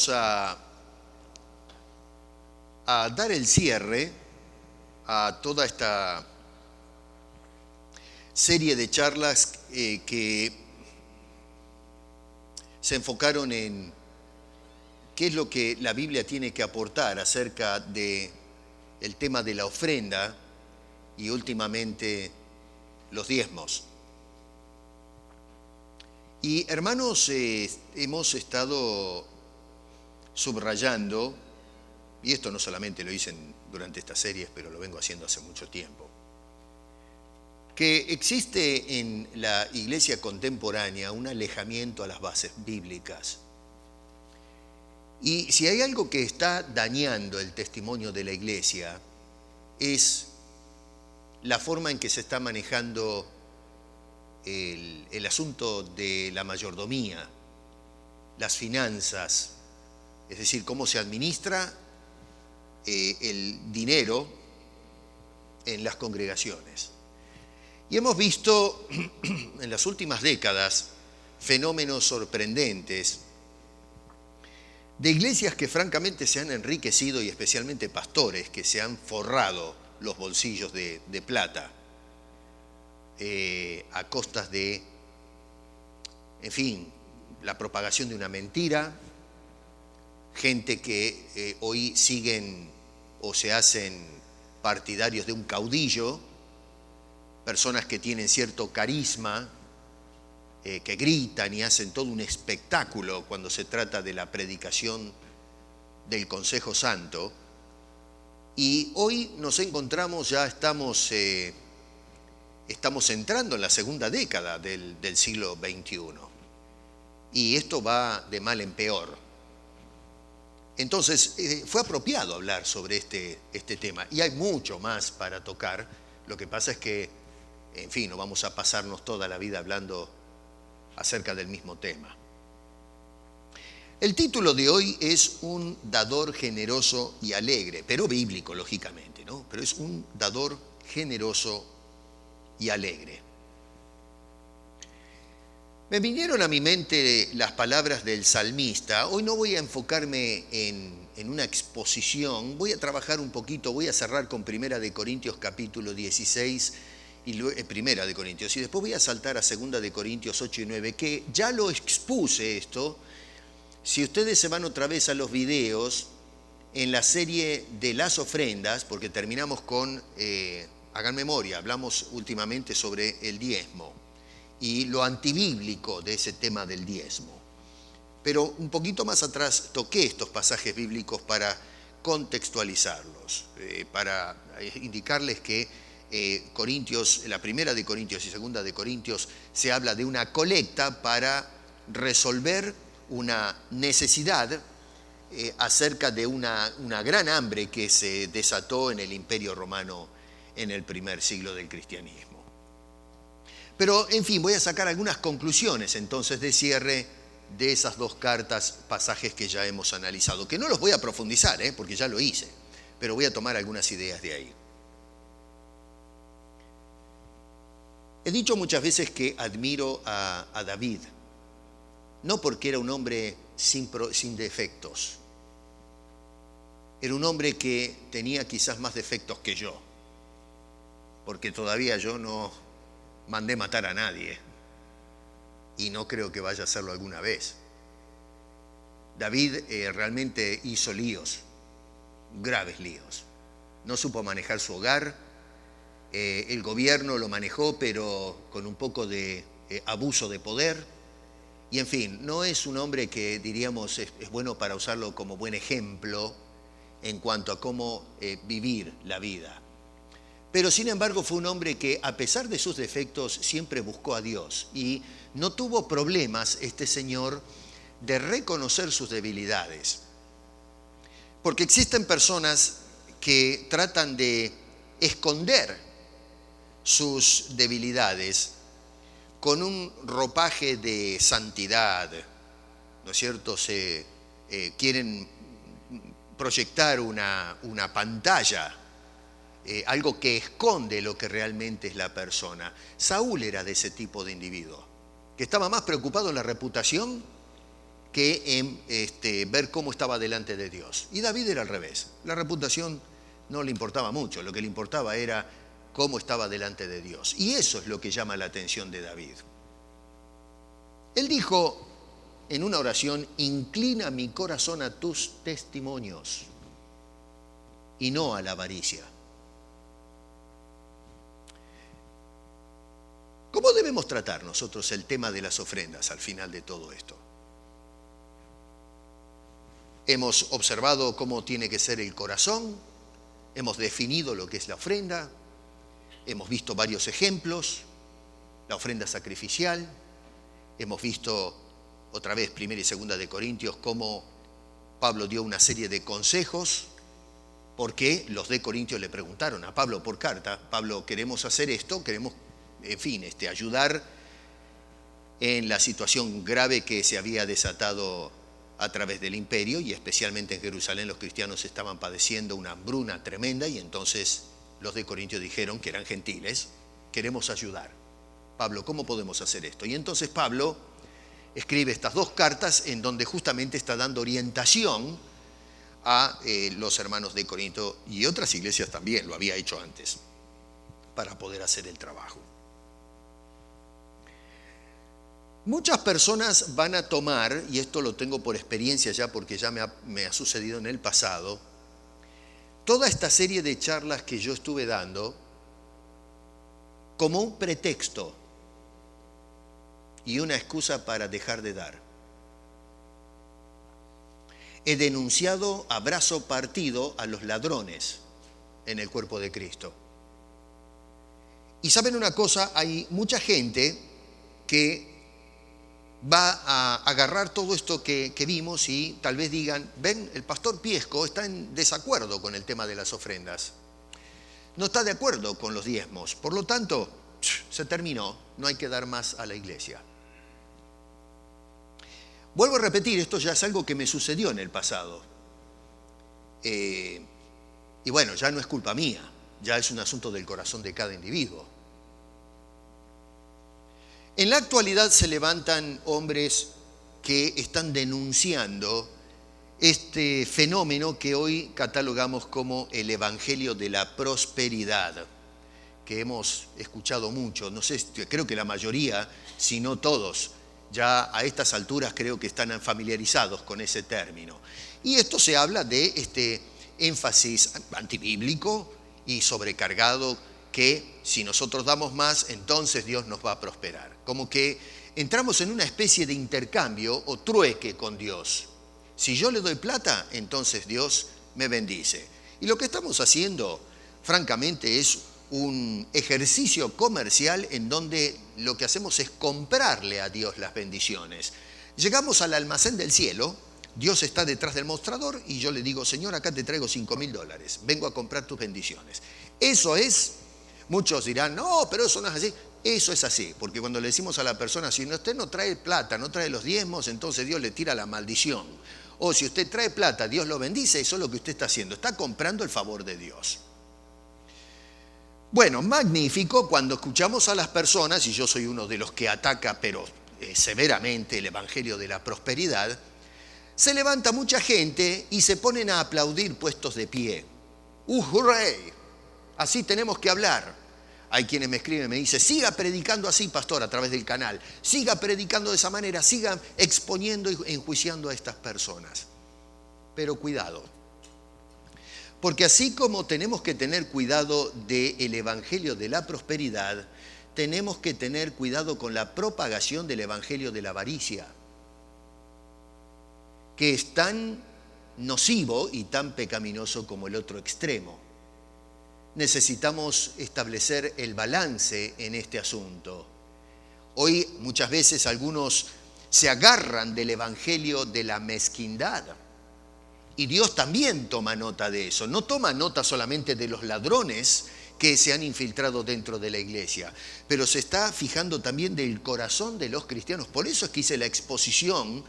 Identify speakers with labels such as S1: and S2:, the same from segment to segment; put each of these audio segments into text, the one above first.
S1: vamos a dar el cierre a toda esta serie de charlas que se enfocaron en qué es lo que la Biblia tiene que aportar acerca del tema de la ofrenda y últimamente los diezmos. Y hermanos, hemos estado subrayando, y esto no solamente lo hice durante estas series, pero lo vengo haciendo hace mucho tiempo, que existe en la iglesia contemporánea un alejamiento a las bases bíblicas. Y si hay algo que está dañando el testimonio de la iglesia, es la forma en que se está manejando el asunto de la mayordomía, las finanzas, es decir, cómo se administra el dinero en las congregaciones. Y hemos visto en las últimas décadas fenómenos sorprendentes de iglesias que francamente se han enriquecido, y especialmente pastores que se han forrado los bolsillos de plata a costas de, en fin, la propagación de una mentira, gente que hoy siguen o se hacen partidarios de un caudillo, personas que tienen cierto carisma, que gritan y hacen todo un espectáculo cuando se trata de la predicación del Consejo Santo. Y hoy nos encontramos, ya estamos entrando en la segunda década del siglo XXI. Y esto va de mal en peor. Entonces, fue apropiado hablar sobre este tema. Y hay mucho más para tocar. Lo que pasa es que, en fin, no vamos a pasarnos toda la vida hablando acerca del mismo tema. El título de hoy es Un dador generoso y alegre, pero bíblico, lógicamente, ¿no? Pero es un dador generoso y alegre. Me vinieron a mi mente las palabras del salmista. Hoy no voy a enfocarme en una exposición, voy a trabajar un poquito, voy a cerrar con 1 de Corintios capítulo 16, y Primera de Corintios, y después voy a saltar a 2 de Corintios 8 y 9, que ya lo expuse esto. Si ustedes se van otra vez a los videos, en la serie de las ofrendas, porque terminamos con, hagan memoria, hablamos últimamente sobre el diezmo y lo antibíblico de ese tema del diezmo. Pero un poquito más atrás toqué estos pasajes bíblicos para contextualizarlos, para indicarles que Corintios, la 1 de Corintios y 2 de Corintios, se habla de una colecta para resolver una necesidad acerca de una gran hambre que se desató en el Imperio Romano en el primer siglo del cristianismo. Pero, en fin, voy a sacar algunas conclusiones entonces de cierre de esas dos cartas, pasajes que ya hemos analizado, que no los voy a profundizar, porque ya lo hice, pero voy a tomar algunas ideas de ahí. He dicho muchas veces que admiro a David, no porque era un hombre sin defectos. Era un hombre que tenía quizás más defectos que yo, porque todavía yo no mandé matar a nadie y no creo que vaya a hacerlo alguna vez. David realmente hizo líos, graves líos. No supo manejar su hogar. El gobierno lo manejó, pero con un poco de abuso de poder. Y en fin, no es un hombre que diríamos es bueno para usarlo como buen ejemplo en cuanto a cómo vivir la vida. Pero sin embargo fue un hombre que, a pesar de sus defectos, siempre buscó a Dios. Y no tuvo problemas este señor de reconocer sus debilidades. Porque existen personas que tratan de esconder sus debilidades con un ropaje de santidad, ¿no es cierto? Se quieren proyectar una pantalla, algo que esconde lo que realmente es la persona. Saúl era de ese tipo de individuo, que estaba más preocupado en la reputación que en ver cómo estaba delante de Dios. Y David era al revés. La reputación no le importaba mucho, lo que le importaba era cómo estaba delante de Dios. Y eso es lo que llama la atención de David. Él dijo en una oración: inclina mi corazón a tus testimonios y no a la avaricia. ¿Cómo debemos tratar nosotros el tema de las ofrendas al final de todo esto? Hemos observado cómo tiene que ser el corazón, hemos definido lo que es la ofrenda, hemos visto varios ejemplos, la ofrenda sacrificial, hemos visto otra vez 1 y 2 de Corintios cómo Pablo dio una serie de consejos, porque los de Corintios le preguntaron a Pablo por carta: Pablo, queremos hacer esto, queremos, en fin, ayudar en la situación grave que se había desatado a través del imperio, y especialmente en Jerusalén los cristianos estaban padeciendo una hambruna tremenda, y entonces los de Corintios dijeron, que eran gentiles: queremos ayudar. Pablo, ¿cómo podemos hacer esto? Y entonces Pablo escribe estas 2 cartas en donde justamente está dando orientación a los hermanos de Corinto, y otras iglesias también lo había hecho antes, para poder hacer el trabajo. Muchas personas van a tomar, y esto lo tengo por experiencia ya porque ya me ha sucedido en el pasado, toda esta serie de charlas que yo estuve dando como un pretexto y una excusa para dejar de dar. He denunciado a brazo partido a los ladrones en el cuerpo de Cristo. Y saben una cosa, hay mucha gente que va a agarrar todo esto que vimos y tal vez digan: ven, el pastor Piesco está en desacuerdo con el tema de las ofrendas, no está de acuerdo con los diezmos, por lo tanto, se terminó, no hay que dar más a la iglesia. Vuelvo a repetir, esto ya es algo que me sucedió en el pasado. Y bueno, ya no es culpa mía, ya es un asunto del corazón de cada individuo. En la actualidad se levantan hombres que están denunciando este fenómeno que hoy catalogamos como el evangelio de la prosperidad, que hemos escuchado mucho. No sé, creo que la mayoría, si no todos, ya a estas alturas creo que están familiarizados con ese término. Y esto se habla de este énfasis antibíblico y sobrecargado, que si nosotros damos más, entonces Dios nos va a prosperar. Como que entramos en una especie de intercambio o trueque con Dios. Si yo le doy plata, entonces Dios me bendice. Y lo que estamos haciendo, francamente, es un ejercicio comercial en donde lo que hacemos es comprarle a Dios las bendiciones. Llegamos al almacén del cielo, Dios está detrás del mostrador y yo le digo: Señor, acá te traigo $5,000, vengo a comprar tus bendiciones. Eso es, muchos dirán: no, pero eso no es así. Eso es así, porque cuando le decimos a la persona: si usted no trae plata, no trae los diezmos, entonces Dios le tira la maldición. O si usted trae plata, Dios lo bendice. Eso es lo que usted está haciendo, está comprando el favor de Dios. Bueno, magnífico cuando escuchamos a las personas, y yo soy uno de los que ataca, pero severamente, el evangelio de la prosperidad. Se levanta mucha gente y se ponen a aplaudir puestos de pie. ¡Hurray! Así tenemos que hablar. Hay quienes me escriben y me dicen: siga predicando así, pastor, a través del canal. Siga predicando de esa manera, siga exponiendo y enjuiciando a estas personas. Pero cuidado. Porque así como tenemos que tener cuidado del evangelio de la prosperidad, tenemos que tener cuidado con la propagación del evangelio de la avaricia, que es tan nocivo y tan pecaminoso como el otro extremo. Necesitamos establecer el balance en este asunto. Hoy muchas veces algunos se agarran del evangelio de la mezquindad. Y Dios también toma nota de eso. No toma nota solamente de los ladrones que se han infiltrado dentro de la iglesia, pero se está fijando también del corazón de los cristianos. Por eso es que hice la exposición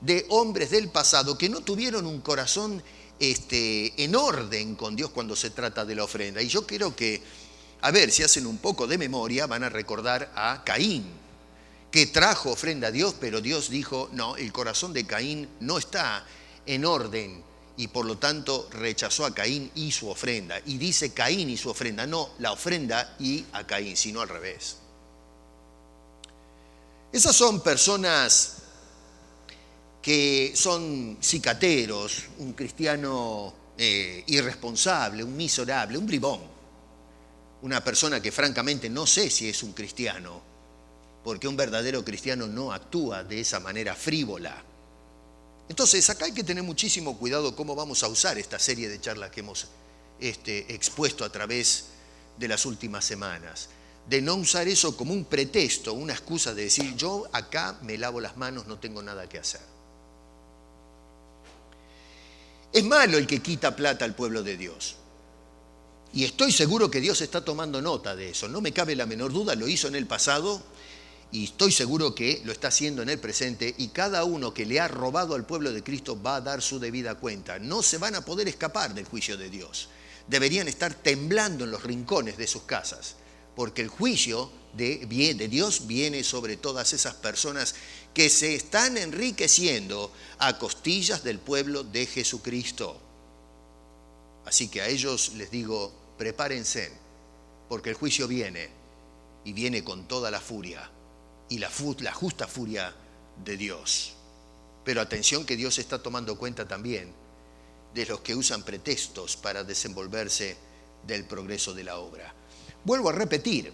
S1: de hombres del pasado que no tuvieron un corazón en orden con Dios cuando se trata de la ofrenda. Y yo quiero que, a ver, si hacen un poco de memoria, van a recordar a Caín. que trajo ofrenda a Dios, pero Dios dijo, no, el corazón de Caín no está en orden y por lo tanto rechazó a Caín y su ofrenda. Y dice Caín y su ofrenda, no la ofrenda y a Caín, sino al revés. Esas son personas que son cicateros, un cristiano irresponsable, un miserable, un bribón. Una persona que francamente no sé si es un cristiano, porque un verdadero cristiano no actúa de esa manera frívola. Entonces, acá hay que tener muchísimo cuidado cómo vamos a usar esta serie de charlas que hemos expuesto a través de las últimas semanas. De no usar eso como un pretexto, una excusa de decir, yo acá me lavo las manos, no tengo nada que hacer. Es malo el que quita plata al pueblo de Dios. Y estoy seguro que Dios está tomando nota de eso. No me cabe la menor duda, lo hizo en el pasado y estoy seguro que lo está haciendo en el presente. Y cada uno que le ha robado al pueblo de Cristo va a dar su debida cuenta. No se van a poder escapar del juicio de Dios. Deberían estar temblando en los rincones de sus casas, porque el juicio de Dios viene sobre todas esas personas que se están enriqueciendo a costillas del pueblo de Jesucristo. Así que a ellos les digo, prepárense, porque el juicio viene, y viene con toda la furia, y la justa furia de Dios. Pero atención que Dios está tomando cuenta también de los que usan pretextos para desenvolverse del progreso de la obra. Vuelvo a repetir,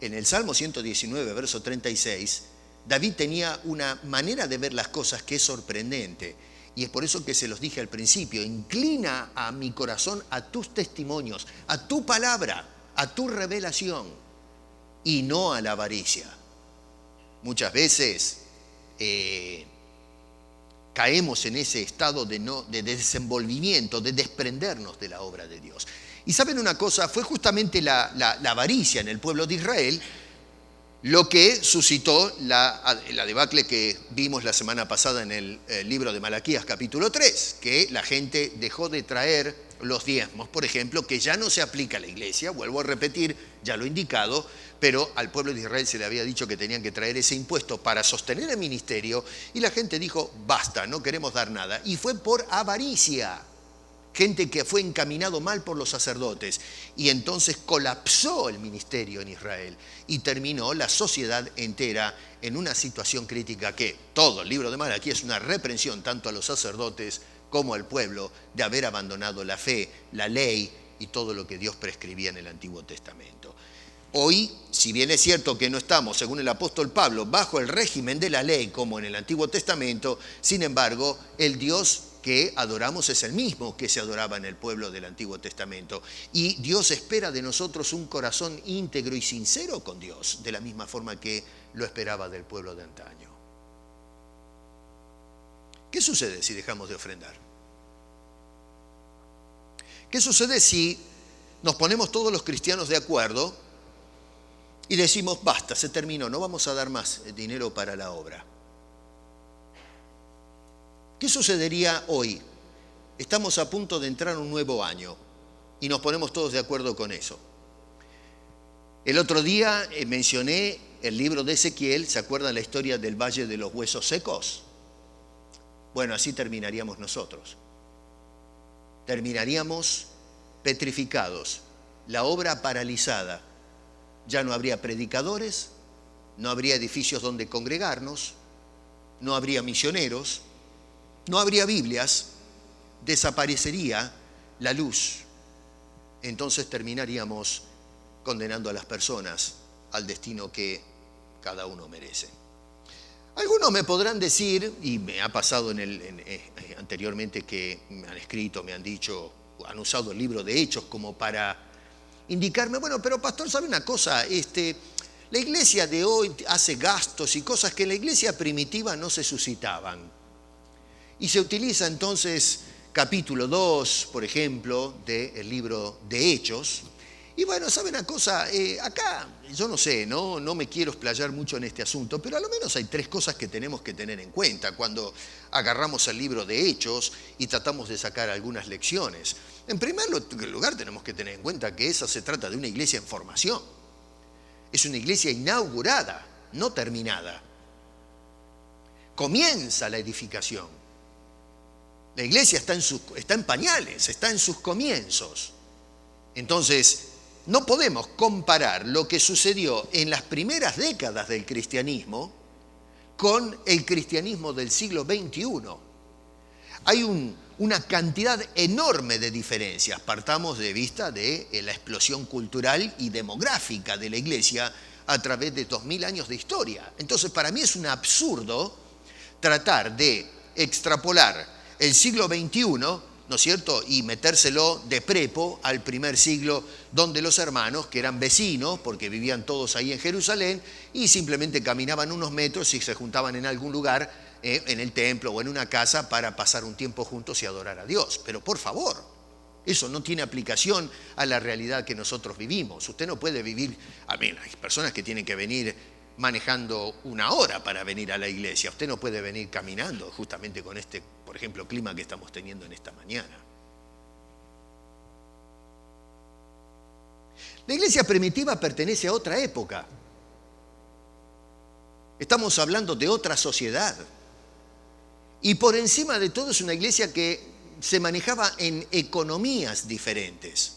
S1: en el Salmo 119, verso 36, David tenía una manera de ver las cosas que es sorprendente. Y es por eso que se los dije al principio, inclina a mi corazón a tus testimonios, a tu palabra, a tu revelación, y no a la avaricia. Muchas veces caemos en ese estado de desenvolvimiento, de desprendernos de la obra de Dios. Y saben una cosa, fue justamente la avaricia en el pueblo de Israel lo que suscitó la debacle que vimos la semana pasada en el libro de Malaquías capítulo 3, que la gente dejó de traer los diezmos, por ejemplo, que ya no se aplica a la iglesia, vuelvo a repetir, ya lo he indicado, pero al pueblo de Israel se le había dicho que tenían que traer ese impuesto para sostener el ministerio, y la gente dijo, basta, no queremos dar nada, y fue por avaricia. Gente que fue encaminado mal por los sacerdotes, y entonces colapsó el ministerio en Israel y terminó la sociedad entera en una situación crítica que todo el libro de Malaquías es una reprensión tanto a los sacerdotes como al pueblo de haber abandonado la fe, la ley y todo lo que Dios prescribía en el Antiguo Testamento. Hoy, si bien es cierto que no estamos, según el apóstol Pablo, bajo el régimen de la ley como en el Antiguo Testamento, sin embargo, el Dios que adoramos es el mismo que se adoraba en el pueblo del Antiguo Testamento. Y Dios espera de nosotros un corazón íntegro y sincero con Dios, de la misma forma que lo esperaba del pueblo de antaño. ¿Qué sucede si dejamos de ofrendar? ¿Qué sucede si nos ponemos todos los cristianos de acuerdo y decimos, basta, se terminó, no vamos a dar más dinero para la obra? ¿Qué sucedería hoy? Estamos a punto de entrar en un nuevo año y nos ponemos todos de acuerdo con eso. El otro día mencioné el libro de Ezequiel, ¿se acuerdan la historia del Valle de los Huesos Secos? Bueno, así terminaríamos nosotros. Terminaríamos petrificados, la obra paralizada. Ya no habría predicadores, no habría edificios donde congregarnos, no habría misioneros, no habría Biblias, desaparecería la luz. Entonces terminaríamos condenando a las personas al destino que cada uno merece. Algunos me podrán decir, y me ha pasado anteriormente que me han escrito, me han dicho, han usado el libro de Hechos como para indicarme, bueno, pero pastor, ¿sabe una cosa? La iglesia de hoy hace gastos y cosas que en la iglesia primitiva no se suscitaban. Y se utiliza entonces capítulo 2, por ejemplo, del libro de Hechos. Y bueno, ¿saben una cosa? Acá, yo no sé, no me quiero explayar mucho en este asunto, pero a lo menos hay 3 cosas que tenemos que tener en cuenta cuando agarramos el libro de Hechos y tratamos de sacar algunas lecciones. En primer lugar, tenemos que tener en cuenta que esa se trata de una iglesia en formación. Es una iglesia inaugurada. no terminada. Comienza la edificación. La iglesia está en pañales, está en sus comienzos. Entonces, no podemos comparar lo que sucedió en las primeras décadas del cristianismo con el cristianismo del siglo XXI. Hay una cantidad enorme de diferencias. Partamos de vista de la explosión cultural y demográfica de la iglesia a través de 2000 años de historia. Entonces, para mí es un absurdo tratar de extrapolar el siglo XXI, ¿no es cierto?, y metérselo de prepo al primer siglo, donde los hermanos, que eran vecinos, porque vivían todos ahí en Jerusalén, y simplemente caminaban unos metros y se juntaban en algún lugar, en el templo o en una casa, para pasar un tiempo juntos y adorar a Dios. Pero por favor, eso no tiene aplicación a la realidad que nosotros vivimos. Usted no puede vivir, hay personas que tienen que venir manejando 1 hora para venir a la iglesia. Usted no puede venir caminando, justamente con este, por ejemplo, clima que estamos teniendo en esta mañana. La iglesia primitiva pertenece a otra época. Estamos hablando de otra sociedad. Y por encima de todo es una iglesia que se manejaba en economías diferentes.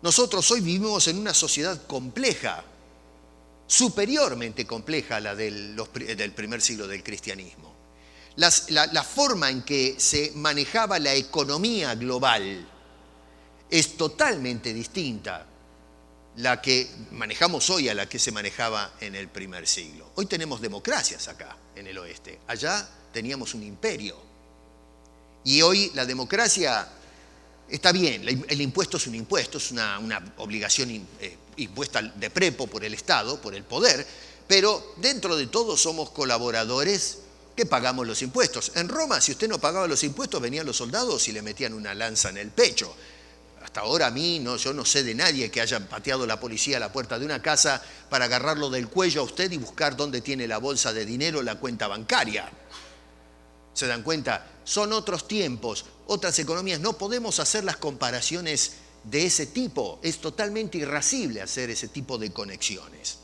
S1: Nosotros hoy vivimos en una sociedad compleja, superiormente compleja a la del primer siglo del cristianismo. La forma en que se manejaba la economía global es totalmente distinta la que manejamos hoy a la que se manejaba en el primer siglo. Hoy tenemos democracias acá en el oeste. Allá teníamos un imperio. Y hoy la democracia está bien, el impuesto es un impuesto, es una obligación impuesta de prepo por el Estado, por el poder, pero dentro de todo somos colaboradores que pagamos los impuestos. En Roma, si usted no pagaba los impuestos, venían los soldados y le metían una lanza en el pecho. Hasta ahora yo no sé de nadie que haya pateado la policía a la puerta de una casa para agarrarlo del cuello a usted y buscar dónde tiene la bolsa de dinero, la cuenta bancaria. ¿Se dan cuenta? Son otros tiempos, otras economías. No podemos hacer las comparaciones de ese tipo. Es totalmente irascible hacer ese tipo de conexiones.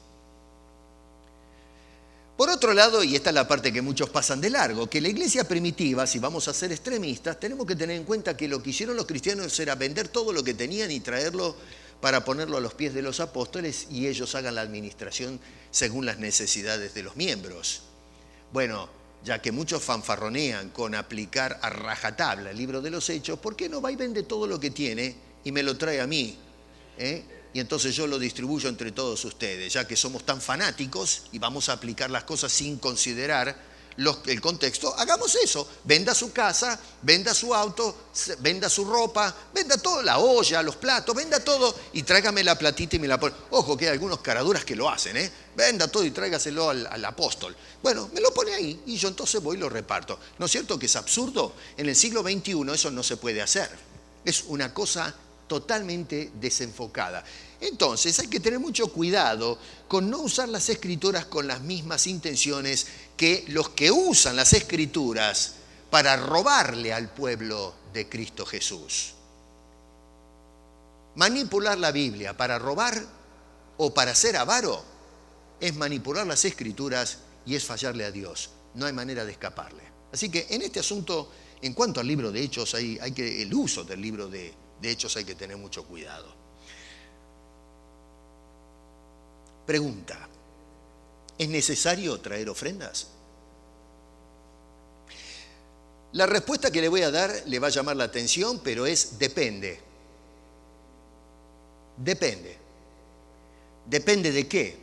S1: Por otro lado, y esta es la parte que muchos pasan de largo, que la iglesia primitiva, si vamos a ser extremistas, tenemos que tener en cuenta que lo que hicieron los cristianos era vender todo lo que tenían y traerlo para ponerlo a los pies de los apóstoles y ellos hagan la administración según las necesidades de los miembros. Bueno, ya que muchos fanfarronean con aplicar a rajatabla el libro de los Hechos, ¿por qué no va y vende todo lo que tiene y me lo trae a mí? Y entonces yo lo distribuyo entre todos ustedes, ya que somos tan fanáticos y vamos a aplicar las cosas sin considerar el contexto. Hagamos eso, venda su casa, venda su auto, venda su ropa, venda todo, la olla, los platos, venda todo y tráigame la platita y me la pone. Ojo que hay algunos caraduras que lo hacen, venda todo y tráigaselo al apóstol. Bueno, me lo pone ahí y yo entonces voy y lo reparto. ¿No es cierto que es absurdo? En el siglo XXI eso no se puede hacer. Es una cosa totalmente desenfocada. Entonces hay que tener mucho cuidado con no usar las escrituras con las mismas intenciones que los que usan las escrituras para robarle al pueblo de Cristo Jesús. Manipular la Biblia para robar o para ser avaro es manipular las escrituras y es fallarle a Dios. No hay manera de escaparle. Así que en este asunto, en cuanto al libro de Hechos, el uso del libro de Hechos hay que tener mucho cuidado. Pregunta, ¿es necesario traer ofrendas? La respuesta que le voy a dar le va a llamar la atención, pero es depende. Depende. ¿Depende de qué?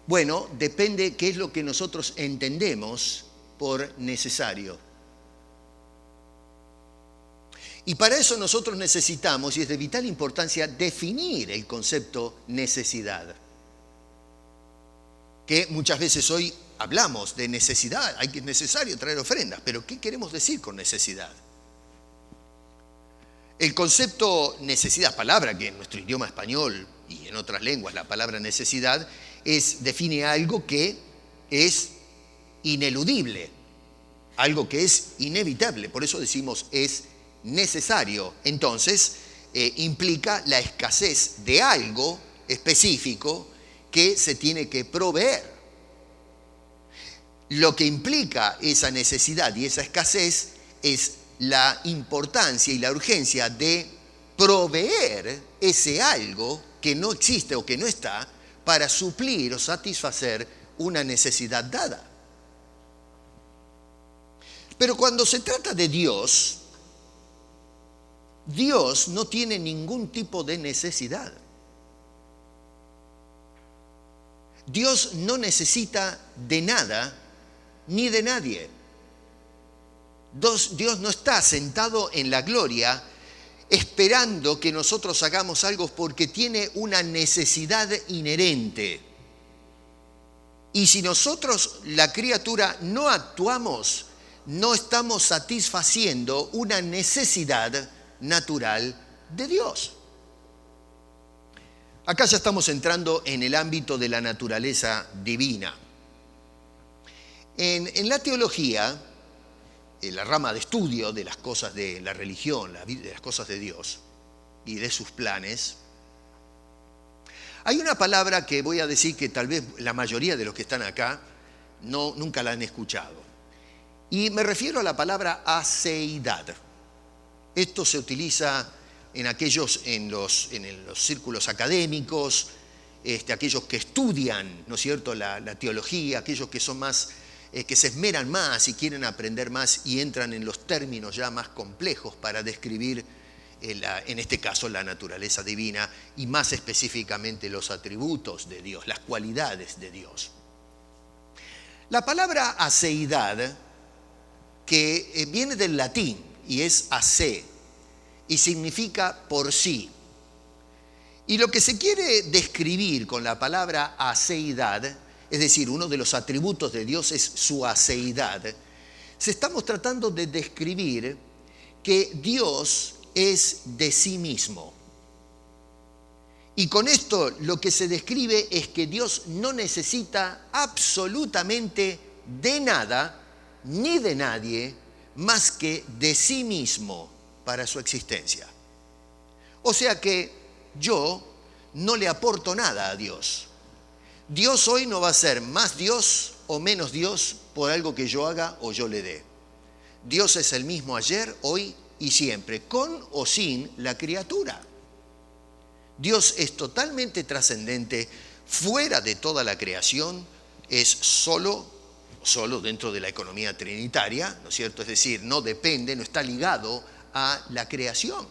S1: Bueno, depende qué es lo que nosotros entendemos por necesario. Y para eso nosotros necesitamos, y es de vital importancia, definir el concepto necesidad. Que muchas veces hoy hablamos de necesidad, es necesario traer ofrendas, pero ¿qué queremos decir con necesidad? El concepto necesidad, palabra que en nuestro idioma español y en otras lenguas la palabra necesidad define algo que es ineludible, algo que es inevitable, por eso decimos es necesario. Entonces implica la escasez de algo específico que se tiene que proveer. Lo que implica esa necesidad y esa escasez es la importancia y la urgencia de proveer ese algo que no existe o que no está para suplir o satisfacer una necesidad dada. Pero cuando se trata de Dios, Dios no tiene ningún tipo de necesidad. Dios no necesita de nada ni de nadie. Dios no está sentado en la gloria esperando que nosotros hagamos algo porque tiene una necesidad inherente. Y si nosotros, la criatura, no actuamos, no estamos satisfaciendo una necesidad natural de Dios. Acá ya estamos entrando en el ámbito de la naturaleza divina. En la teología, en la rama de estudio de las cosas de la religión, de las cosas de Dios y de sus planes, hay una palabra que voy a decir que tal vez la mayoría de los que están acá nunca la han escuchado. Y me refiero a la palabra aceidad. Esto se utiliza en los círculos académicos, aquellos que estudian, ¿no es cierto?, la teología, aquellos que son más, que se esmeran más y quieren aprender más y entran en los términos ya más complejos para describir, en este caso, la naturaleza divina y más específicamente los atributos de Dios, las cualidades de Dios. La palabra aceidad, que viene del latín y es ace, y significa por sí. Y lo que se quiere describir con la palabra aceidad, es decir, uno de los atributos de Dios es su aceidad, estamos tratando de describir que Dios es de sí mismo. Y con esto lo que se describe es que Dios no necesita absolutamente de nada ni de nadie más que de sí mismo para su existencia. O sea que yo no le aporto nada a Dios. Dios hoy no va a ser más Dios o menos Dios por algo que yo haga o yo le dé. Dios es el mismo ayer, hoy y siempre, con o sin la criatura. Dios es totalmente trascendente, fuera de toda la creación, es solo dentro de la economía trinitaria, ¿no es cierto? Es decir, no depende, no está ligado a la creación.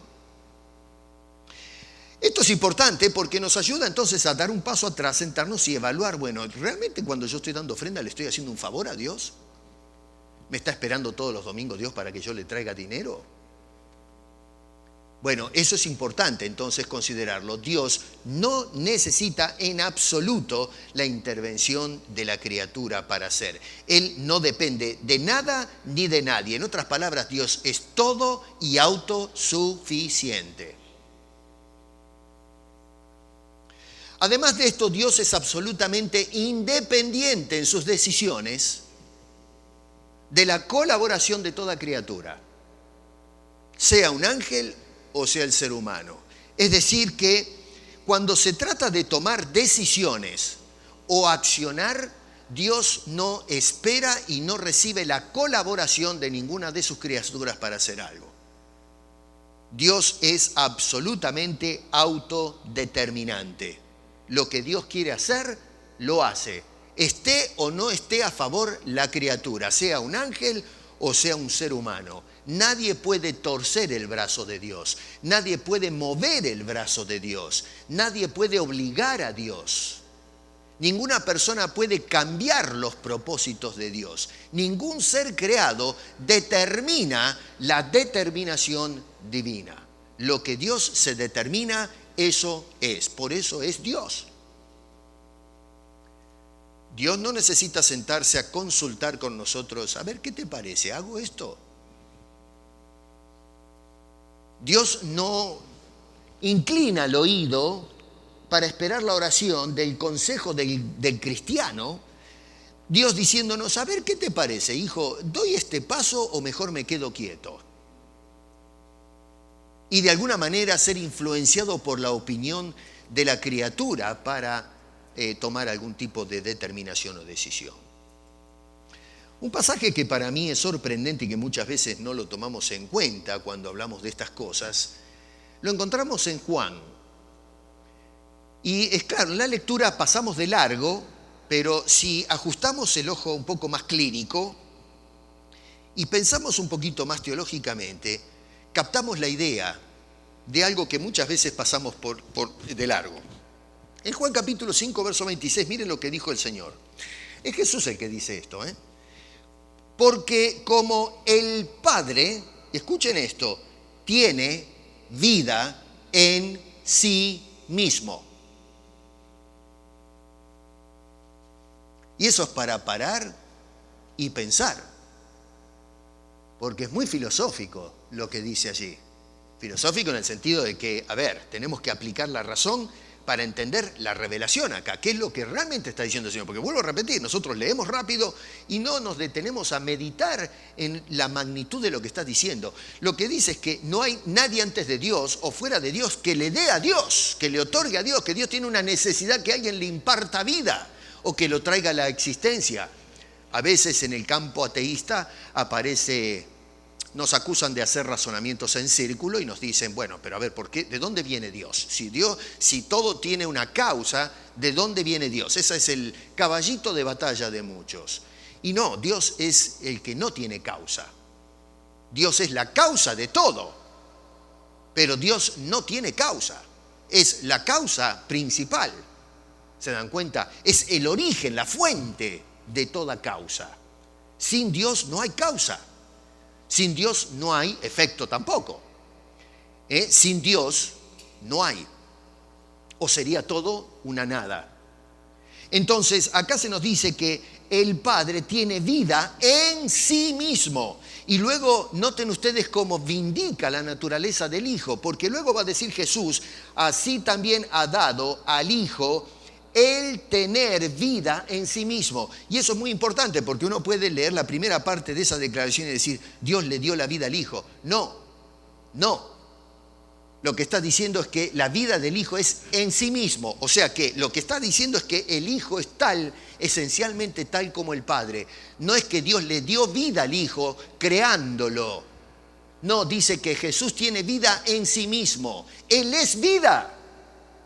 S1: Esto es importante porque nos ayuda entonces a dar un paso atrás, sentarnos y evaluar, bueno, ¿realmente cuando yo estoy dando ofrenda le estoy haciendo un favor a Dios? ¿Me está esperando todos los domingos Dios para que yo le traiga dinero? Bueno, eso es importante entonces considerarlo. Dios no necesita en absoluto la intervención de la criatura para ser. Él no depende de nada ni de nadie. En otras palabras, Dios es todo y autosuficiente. Además de esto, Dios es absolutamente independiente en sus decisiones de la colaboración de toda criatura, sea un ángel o sea el ser humano. Es decir que cuando se trata de tomar decisiones o accionar, Dios no espera y no recibe la colaboración de ninguna de sus criaturas para hacer algo. Dios es absolutamente autodeterminante. Lo que Dios quiere hacer, lo hace. Esté o no esté a favor la criatura, sea un ángel o sea un ser humano. Nadie puede torcer el brazo de Dios. Nadie puede mover el brazo de Dios. Nadie puede obligar a Dios. Ninguna persona puede cambiar los propósitos de Dios. Ningún ser creado determina la determinación divina. Lo que Dios se determina, eso es. Por eso es Dios. Dios no necesita sentarse a consultar con nosotros. A ver, ¿qué te parece? ¿Hago esto? Dios no inclina el oído para esperar la oración del consejo del cristiano. Dios diciéndonos, a ver, ¿qué te parece, hijo? ¿Doy este paso o mejor me quedo quieto? Y de alguna manera ser influenciado por la opinión de la criatura para tomar algún tipo de determinación o decisión. Un pasaje que para mí es sorprendente y que muchas veces no lo tomamos en cuenta cuando hablamos de estas cosas, lo encontramos en Juan. Y es claro, en la lectura pasamos de largo, pero si ajustamos el ojo un poco más clínico y pensamos un poquito más teológicamente, captamos la idea de algo que muchas veces pasamos de largo. En Juan capítulo 5, verso 26, miren lo que dijo el Señor. Es Jesús el que dice esto, Porque como el Padre, escuchen esto, tiene vida en sí mismo. Y eso es para parar y pensar, porque es muy filosófico lo que dice allí. Filosófico en el sentido de que, tenemos que aplicar la razón para entender la revelación acá, qué es lo que realmente está diciendo el Señor. Porque vuelvo a repetir, nosotros leemos rápido y no nos detenemos a meditar en la magnitud de lo que está diciendo. Lo que dice es que no hay nadie antes de Dios o fuera de Dios que le dé a Dios, que le otorgue a Dios, que Dios tiene una necesidad que alguien le imparta vida o que lo traiga a la existencia. A veces en el campo ateísta nos acusan de hacer razonamientos en círculo y nos dicen, bueno, pero ¿por qué? ¿De dónde viene Dios? Si todo tiene una causa, ¿de dónde viene Dios? Ese es el caballito de batalla de muchos. Y no, Dios es el que no tiene causa. Dios es la causa de todo, pero Dios no tiene causa. Es la causa principal. ¿Se dan cuenta? Es el origen, la fuente de toda causa. Sin Dios no hay causa. Sin Dios no hay efecto tampoco. Sin Dios no hay. O sería todo una nada. Entonces, acá se nos dice que el Padre tiene vida en sí mismo. Y luego noten ustedes cómo vindica la naturaleza del Hijo, porque luego va a decir Jesús, así también ha dado al Hijo el tener vida en sí mismo. Y eso es muy importante porque uno puede leer la primera parte de esa declaración y decir, Dios le dio la vida al Hijo. No. Lo que está diciendo es que la vida del Hijo es en sí mismo. O sea que lo que está diciendo es que el Hijo es esencialmente tal como el Padre. No es que Dios le dio vida al Hijo creándolo. No, dice que Jesús tiene vida en sí mismo. Él es vida.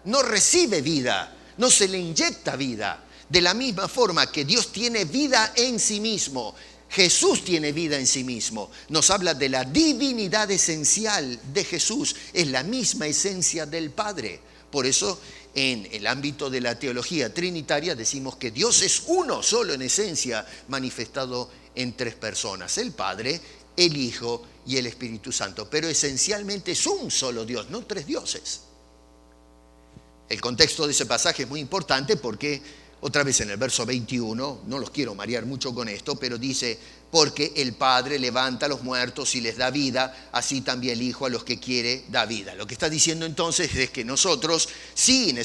S1: No recibe vida. No se le inyecta vida. De la misma forma que Dios tiene vida en sí mismo, Jesús tiene vida en sí mismo. Nos habla de la divinidad esencial de Jesús. Es la misma esencia del Padre. Por eso, en el ámbito de la teología trinitaria, decimos que Dios es uno solo en esencia, manifestado en tres personas: el Padre, el Hijo y el Espíritu Santo. Pero esencialmente es un solo Dios, no tres dioses. El contexto de ese pasaje es muy importante porque, otra vez en el verso 21, no los quiero marear mucho con esto, pero dice, porque el Padre levanta a los muertos y les da vida, así también el Hijo a los que quiere da vida. Lo que está diciendo entonces es que nosotros sí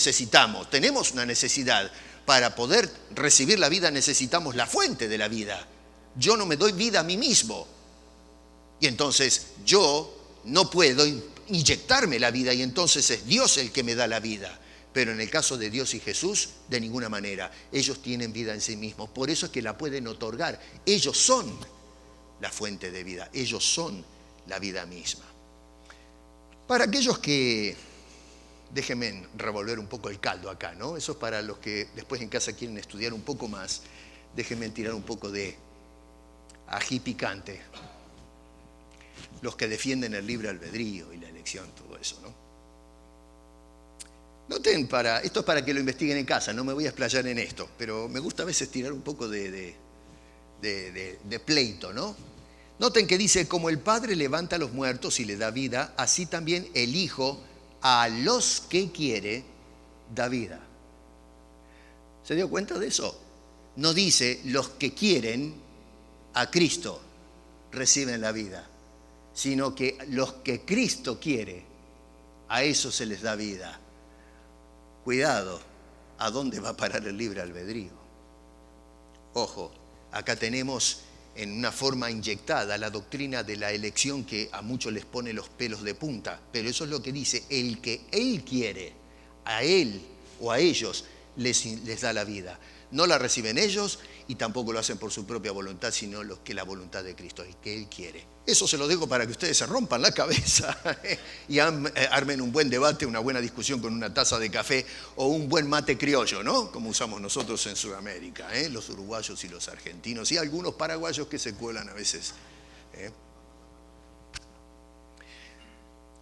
S1: tenemos una necesidad. Para poder recibir la vida necesitamos la fuente de la vida. Yo no me doy vida a mí mismo. Y entonces yo no puedo inyectarme la vida y entonces es Dios el que me da la vida. Pero en el caso de Dios y Jesús, de ninguna manera. Ellos tienen vida en sí mismos. Por eso es que la pueden otorgar. Ellos son la fuente de vida. Ellos son la vida misma. Para aquellos que, déjenme revolver un poco el caldo acá, ¿no? Eso es para los que después en casa quieren estudiar un poco más. Déjenme tirar un poco de ají picante. Los que defienden el libre albedrío y la elección, todo eso, ¿no? Noten, esto es para que lo investiguen en casa, no me voy a explayar en esto, pero me gusta a veces tirar un poco de pleito, ¿no? Noten que dice, como el Padre levanta a los muertos y le da vida, así también el Hijo a los que quiere da vida. ¿Se dio cuenta de eso? No dice los que quieren a Cristo reciben la vida, sino que los que Cristo quiere, a eso se les da vida. Cuidado, ¿a dónde va a parar el libre albedrío? Ojo, acá tenemos en una forma inyectada la doctrina de la elección que a muchos les pone los pelos de punta, pero eso es lo que dice, el que Él quiere, a Él o a ellos les da la vida. No la reciben ellos y tampoco lo hacen por su propia voluntad, sino lo que la voluntad de Cristo es, que Él quiere. Eso se lo dejo para que ustedes se rompan la cabeza y armen un buen debate, una buena discusión con una taza de café o un buen mate criollo, ¿no? Como usamos nosotros en Sudamérica, los uruguayos y los argentinos y algunos paraguayos que se cuelan a veces.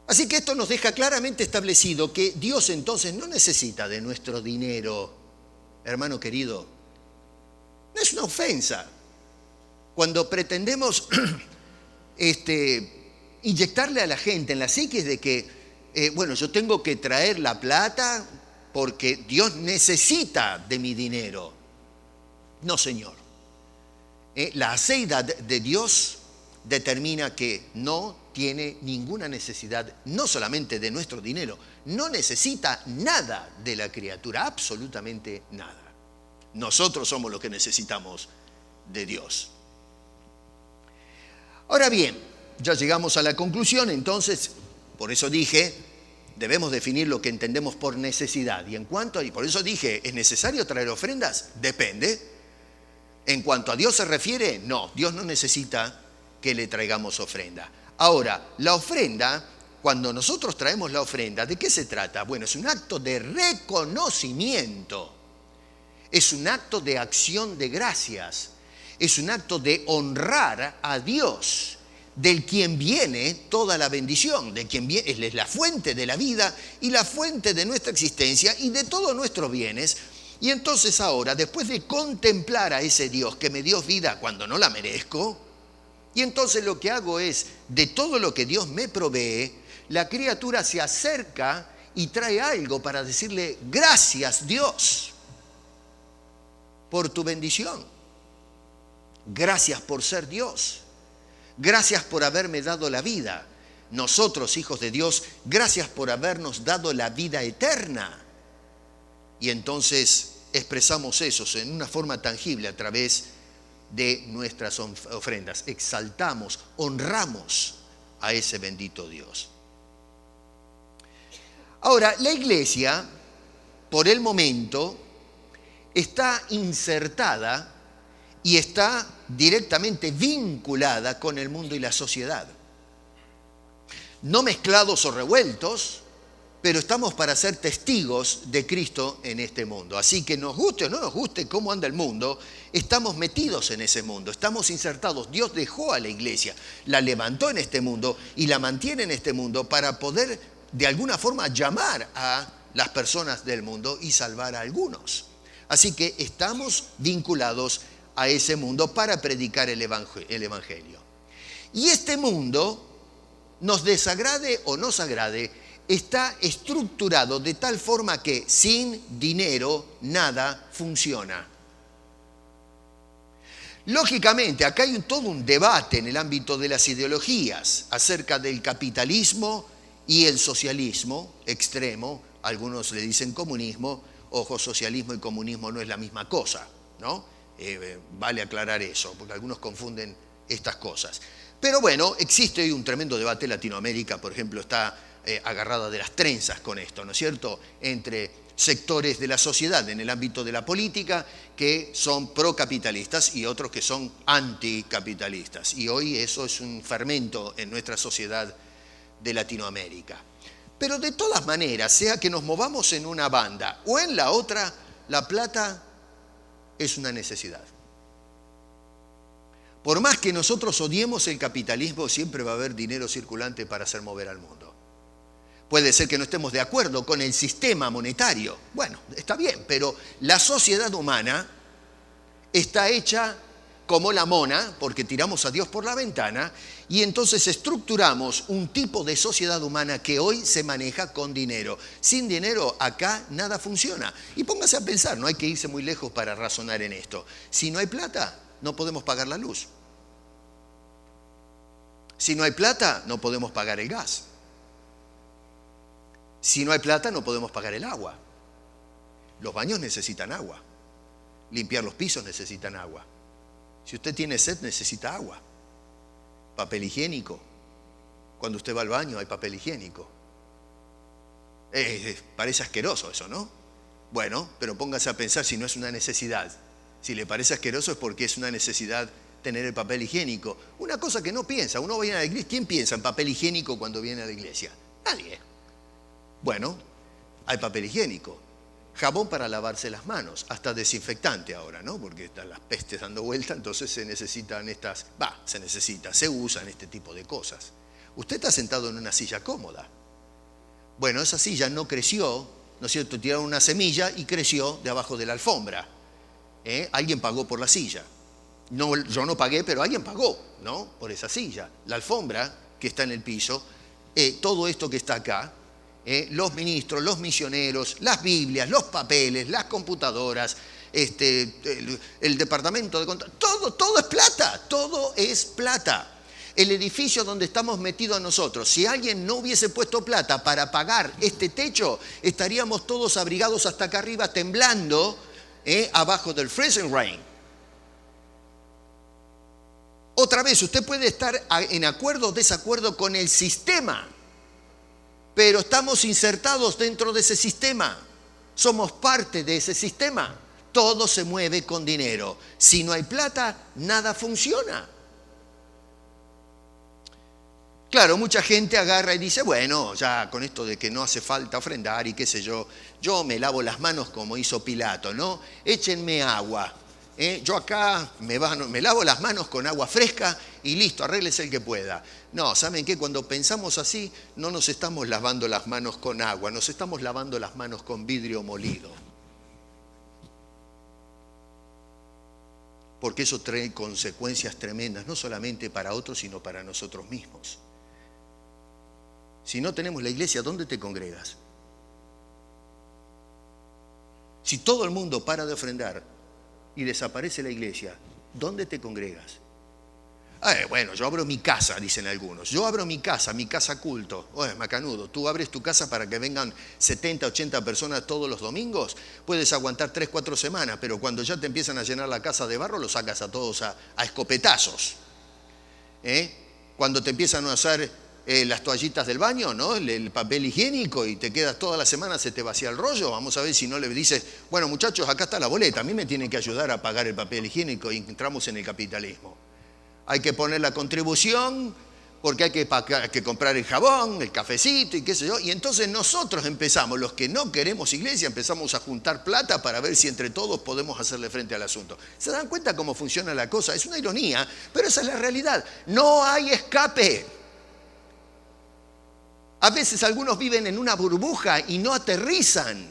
S1: Así que esto nos deja claramente establecido que Dios entonces no necesita de nuestro dinero, hermano querido. No es una ofensa cuando pretendemos inyectarle a la gente en la psiquis de que, bueno, yo tengo que traer la plata porque Dios necesita de mi dinero. No, señor. La aceidad de Dios determina que no tiene ninguna necesidad, no solamente de nuestro dinero, no necesita nada de la criatura, absolutamente nada. Nosotros somos los que necesitamos de Dios. Ahora bien, ya llegamos a la conclusión, entonces, por eso dije, debemos definir lo que entendemos por necesidad. Y por eso dije, ¿es necesario traer ofrendas? Depende. En cuanto a Dios se refiere, no, Dios no necesita que le traigamos ofrenda. Ahora, la ofrenda, cuando nosotros traemos la ofrenda, ¿de qué se trata? Bueno, es un acto de reconocimiento, es un acto de acción de gracias, es un acto de honrar a Dios, del quien viene toda la bendición, de quien viene, Él es la fuente de la vida y la fuente de nuestra existencia y de todos nuestros bienes. Y entonces ahora, después de contemplar a ese Dios que me dio vida cuando no la merezco, y entonces lo que hago es, de todo lo que Dios me provee, la criatura se acerca y trae algo para decirle, gracias Dios por tu bendición. Gracias por ser Dios. Gracias por haberme dado la vida. Nosotros, hijos de Dios, gracias por habernos dado la vida eterna. Y entonces expresamos eso en una forma tangible a través de nuestras ofrendas. Exaltamos, honramos a ese bendito Dios. Ahora, la iglesia, por el momento, está insertada y está directamente vinculada con el mundo y la sociedad. No mezclados o revueltos, pero estamos para ser testigos de Cristo en este mundo. Así que nos guste o no nos guste cómo anda el mundo, estamos metidos en ese mundo, estamos insertados. Dios dejó a la iglesia, la levantó en este mundo y la mantiene en este mundo para poder de alguna forma llamar a las personas del mundo y salvar a algunos. Así que estamos vinculados a ese mundo para predicar el Evangelio. Y este mundo, nos desagrade o nos agrade, está estructurado de tal forma que sin dinero nada funciona. Lógicamente, acá hay todo un debate en el ámbito de las ideologías acerca del capitalismo y el socialismo extremo. Algunos le dicen comunismo. Ojo, socialismo y comunismo no es la misma cosa, ¿no? Vale aclarar eso, porque algunos confunden estas cosas. Pero bueno, existe hoy un tremendo debate. Latinoamérica, por ejemplo, está agarrada de las trenzas con esto, ¿no es cierto?, entre sectores de la sociedad en el ámbito de la política que son procapitalistas y otros que son anticapitalistas. Y hoy eso es un fermento en nuestra sociedad de Latinoamérica. Pero de todas maneras, sea que nos movamos en una banda o en la otra, la plata es una necesidad. Por más que nosotros odiemos el capitalismo, siempre va a haber dinero circulante para hacer mover al mundo. Puede ser que no estemos de acuerdo con el sistema monetario. Bueno, está bien, pero la sociedad humana está hecha como la mona, porque tiramos a Dios por la ventana, y entonces estructuramos un tipo de sociedad humana que hoy se maneja con dinero. Sin dinero acá nada funciona. Y póngase a pensar, no hay que irse muy lejos para razonar en esto. Si no hay plata, no podemos pagar la luz. Si no hay plata, no podemos pagar el gas. Si no hay plata, no podemos pagar el agua. Los baños necesitan agua. Limpiar los pisos necesitan agua. Si usted tiene sed, necesita agua. Papel higiénico. Cuando usted va al baño hay papel higiénico. Parece asqueroso eso, ¿no? Bueno, pero póngase a pensar si no es una necesidad. Si le parece asqueroso es porque es una necesidad tener el papel higiénico. Una cosa que no piensa, uno viene a la iglesia, ¿quién piensa en papel higiénico cuando viene a la iglesia? Nadie. Bueno, hay papel higiénico, jabón para lavarse las manos, hasta desinfectante ahora, ¿no? Porque están las pestes dando vuelta, entonces se necesitan se usan este tipo de cosas. Usted está sentado en una silla cómoda. Bueno, esa silla no creció, ¿no es cierto? Tiraron una semilla y creció de abajo de la alfombra. Alguien pagó por la silla. No, yo no pagué, pero alguien pagó, ¿no? Por esa silla. La alfombra que está en el piso, todo esto que está acá, los ministros, los misioneros, las Biblias, los papeles, las computadoras, el departamento de control, todo es plata, todo es plata. El edificio donde estamos metidos nosotros, si alguien no hubiese puesto plata para pagar este techo, estaríamos todos abrigados hasta acá arriba, temblando, abajo del freezing rain. Otra vez, usted puede estar en acuerdo o desacuerdo con el sistema, pero estamos insertados dentro de ese sistema. Somos parte de ese sistema. Todo se mueve con dinero. Si no hay plata, nada funciona. Claro, mucha gente agarra y dice, bueno, ya con esto de que no hace falta ofrendar y qué sé yo me lavo las manos como hizo Pilato, ¿no? Échenme agua. Yo acá me lavo las manos con agua fresca y listo, arréglese el que pueda. No, ¿saben qué? Cuando pensamos así, no nos estamos lavando las manos con agua, nos estamos lavando las manos con vidrio molido. Porque eso trae consecuencias tremendas, no solamente para otros, sino para nosotros mismos. Si no tenemos la iglesia, ¿dónde te congregas? Si todo el mundo para de ofrendar y desaparece la iglesia, ¿dónde te congregas? Bueno, yo abro mi casa, dicen algunos. Yo abro mi casa culto. Oye, macanudo, tú abres tu casa para que vengan 70, 80 personas todos los domingos. Puedes aguantar 3, 4 semanas, pero cuando ya te empiezan a llenar la casa de barro, los sacas a todos a escopetazos. Cuando te empiezan a usar las toallitas del baño, ¿no? El papel higiénico y te quedas toda la semana, se te vacía el rollo. Vamos a ver si no le dices, bueno muchachos, acá está la boleta, a mí me tienen que ayudar a pagar el papel higiénico y entramos en el capitalismo. Hay que poner la contribución porque hay que comprar el jabón, el cafecito y qué sé yo. Y entonces nosotros empezamos, los que no queremos iglesia, empezamos a juntar plata para ver si entre todos podemos hacerle frente al asunto. ¿Se dan cuenta cómo funciona la cosa? Es una ironía, pero esa es la realidad. No hay escape. A veces algunos viven en una burbuja y no aterrizan.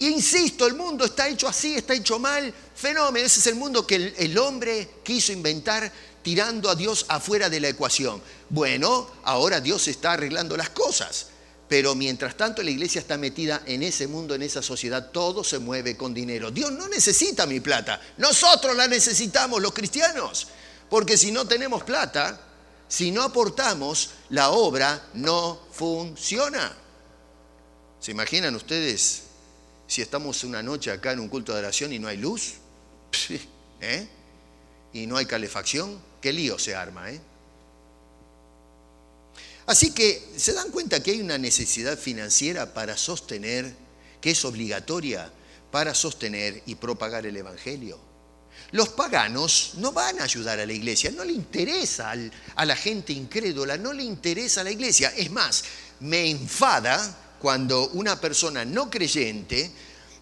S1: Insisto, el mundo está hecho así, está hecho mal, fenómeno. Ese es el mundo que el hombre quiso inventar tirando a Dios afuera de la ecuación. Bueno, ahora Dios está arreglando las cosas, pero mientras tanto la iglesia está metida en ese mundo, en esa sociedad, todo se mueve con dinero. Dios no necesita mi plata, nosotros la necesitamos los cristianos, porque si no tenemos plata, si no aportamos, la obra no funciona. ¿Se imaginan ustedes si estamos una noche acá en un culto de oración y no hay luz? Y no hay calefacción, qué lío se arma, Así que se dan cuenta que hay una necesidad financiera para sostener, que es obligatoria para sostener y propagar el evangelio. Los paganos no van a ayudar a la iglesia, no le interesa a la gente incrédula, no le interesa a la iglesia. Es más, me enfada cuando una persona no creyente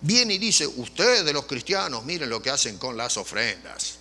S1: viene y dice, ustedes los cristianos miren lo que hacen con las ofrendas.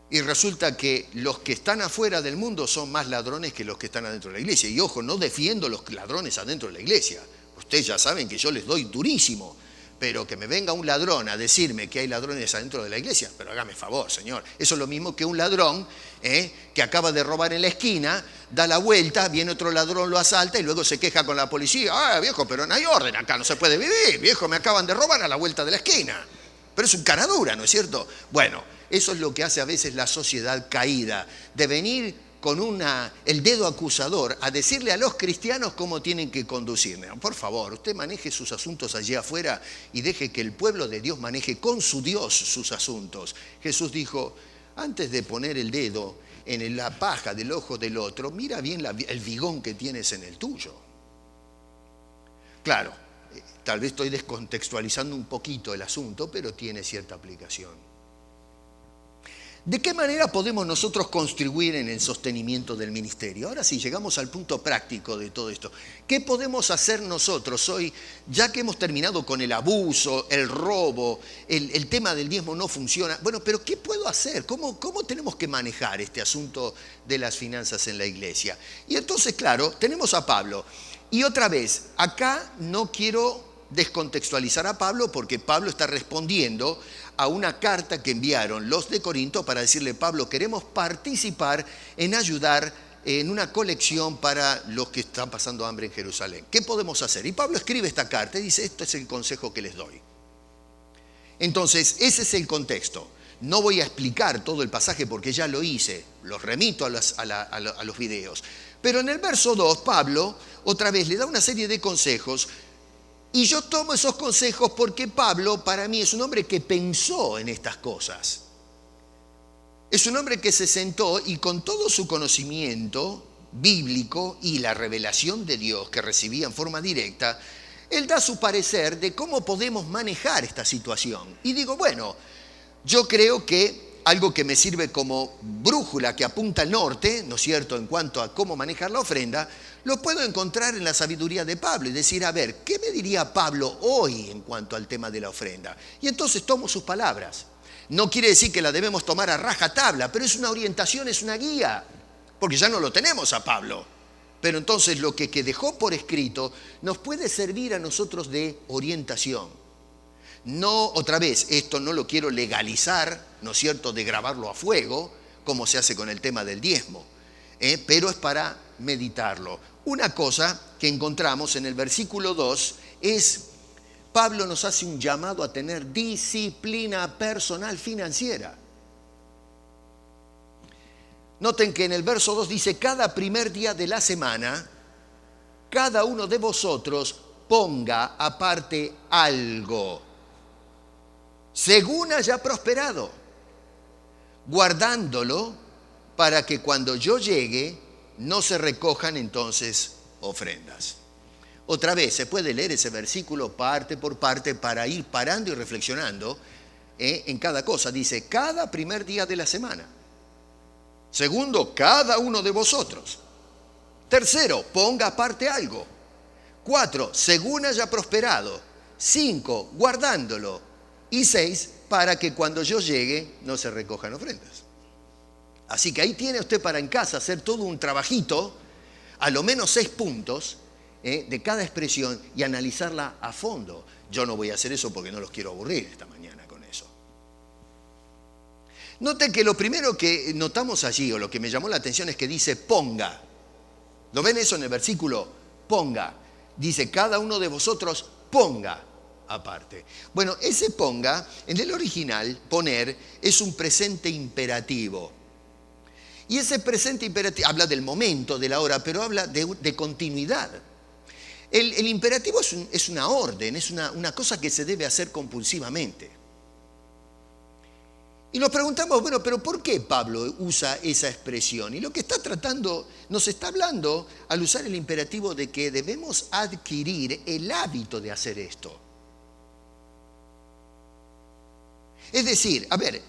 S1: Y resulta que los que están afuera del mundo son más ladrones que los que están adentro de la iglesia. Y ojo, no defiendo los ladrones adentro de la iglesia. Ustedes ya saben que yo les doy durísimo. Pero que me venga un ladrón a decirme que hay ladrones adentro de la iglesia, pero hágame favor, señor. Eso es lo mismo que un ladrón que acaba de robar en la esquina, da la vuelta, viene otro ladrón, lo asalta y luego se queja con la policía. Viejo, pero no hay orden acá, no se puede vivir. Viejo, me acaban de robar a la vuelta de la esquina. Pero es un cara dura, ¿no es cierto? Bueno, eso es lo que hace a veces la sociedad caída, de venir con el dedo acusador a decirle a los cristianos cómo tienen que conducirme. Por favor, usted maneje sus asuntos allí afuera y deje que el pueblo de Dios maneje con su Dios sus asuntos. Jesús dijo, antes de poner el dedo en la paja del ojo del otro, mira bien el vigón que tienes en el tuyo. Claro, Tal vez estoy descontextualizando un poquito el asunto, pero tiene cierta aplicación. ¿De qué manera podemos nosotros contribuir en el sostenimiento del ministerio? Ahora sí, llegamos al punto práctico de todo esto. ¿Qué podemos hacer nosotros hoy, ya que hemos terminado con el abuso, el robo, el tema del diezmo no funciona? Bueno, pero ¿qué puedo hacer? ¿Cómo tenemos que manejar este asunto de las finanzas en la iglesia? Y entonces, claro, tenemos a Pablo. Y otra vez, acá no quiero descontextualizar a Pablo porque Pablo está respondiendo a una carta que enviaron los de Corinto para decirle: Pablo, queremos participar en ayudar en una colección para los que están pasando hambre en Jerusalén. ¿Qué podemos hacer? Y Pablo escribe esta carta y dice: esto es el consejo que les doy. Entonces, ese es el contexto. No voy a explicar todo el pasaje porque ya lo hice, los remito a los videos. Pero en el verso 2, Pablo otra vez le da una serie de consejos. Y yo tomo esos consejos porque Pablo, para mí, es un hombre que pensó en estas cosas. Es un hombre que se sentó y con todo su conocimiento bíblico y la revelación de Dios que recibía en forma directa, él da su parecer de cómo podemos manejar esta situación. Y digo, bueno, yo creo que algo que me sirve como brújula que apunta al norte, ¿no es cierto?, en cuanto a cómo manejar la ofrenda, lo puedo encontrar en la sabiduría de Pablo y decir, a ver, ¿qué me diría Pablo hoy en cuanto al tema de la ofrenda? Y entonces tomo sus palabras. No quiere decir que la debemos tomar a rajatabla, pero es una orientación, es una guía, porque ya no lo tenemos a Pablo. Pero entonces lo que dejó por escrito nos puede servir a nosotros de orientación. No, otra vez, esto no lo quiero legalizar, ¿no es cierto?, de grabarlo a fuego, como se hace con el tema del diezmo, pero es para meditarlo. Una cosa que encontramos en el versículo 2 es, Pablo nos hace un llamado a tener disciplina personal financiera. Noten que en el verso 2 dice, cada primer día de la semana, cada uno de vosotros ponga aparte algo, según haya prosperado, guardándolo para que cuando yo llegue no se recojan entonces ofrendas. Otra vez, se puede leer ese versículo parte por parte para ir parando y reflexionando en cada cosa. Dice, cada primer día de la semana. Segundo, cada uno de vosotros. Tercero, ponga aparte algo. 4, según haya prosperado. 5, guardándolo. Y 6, para que cuando yo llegue no se recojan ofrendas. Así que ahí tiene usted para en casa hacer todo un trabajito, a lo menos 6 puntos de cada expresión y analizarla a fondo. Yo no voy a hacer eso porque no los quiero aburrir esta mañana con eso. Noten que lo primero que notamos allí, o lo que me llamó la atención, es que dice ponga. ¿Lo ven eso en el versículo? Ponga. Dice, cada uno de vosotros ponga aparte. Bueno, ese ponga, en el original, poner, es un presente imperativo. Y ese presente imperativo habla del momento, de la hora, pero habla de continuidad. El imperativo es una orden, es una cosa que se debe hacer compulsivamente. Y nos preguntamos, bueno, pero ¿por qué Pablo usa esa expresión? Y lo que está tratando, nos está hablando al usar el imperativo de que debemos adquirir el hábito de hacer esto. Es decir, a ver,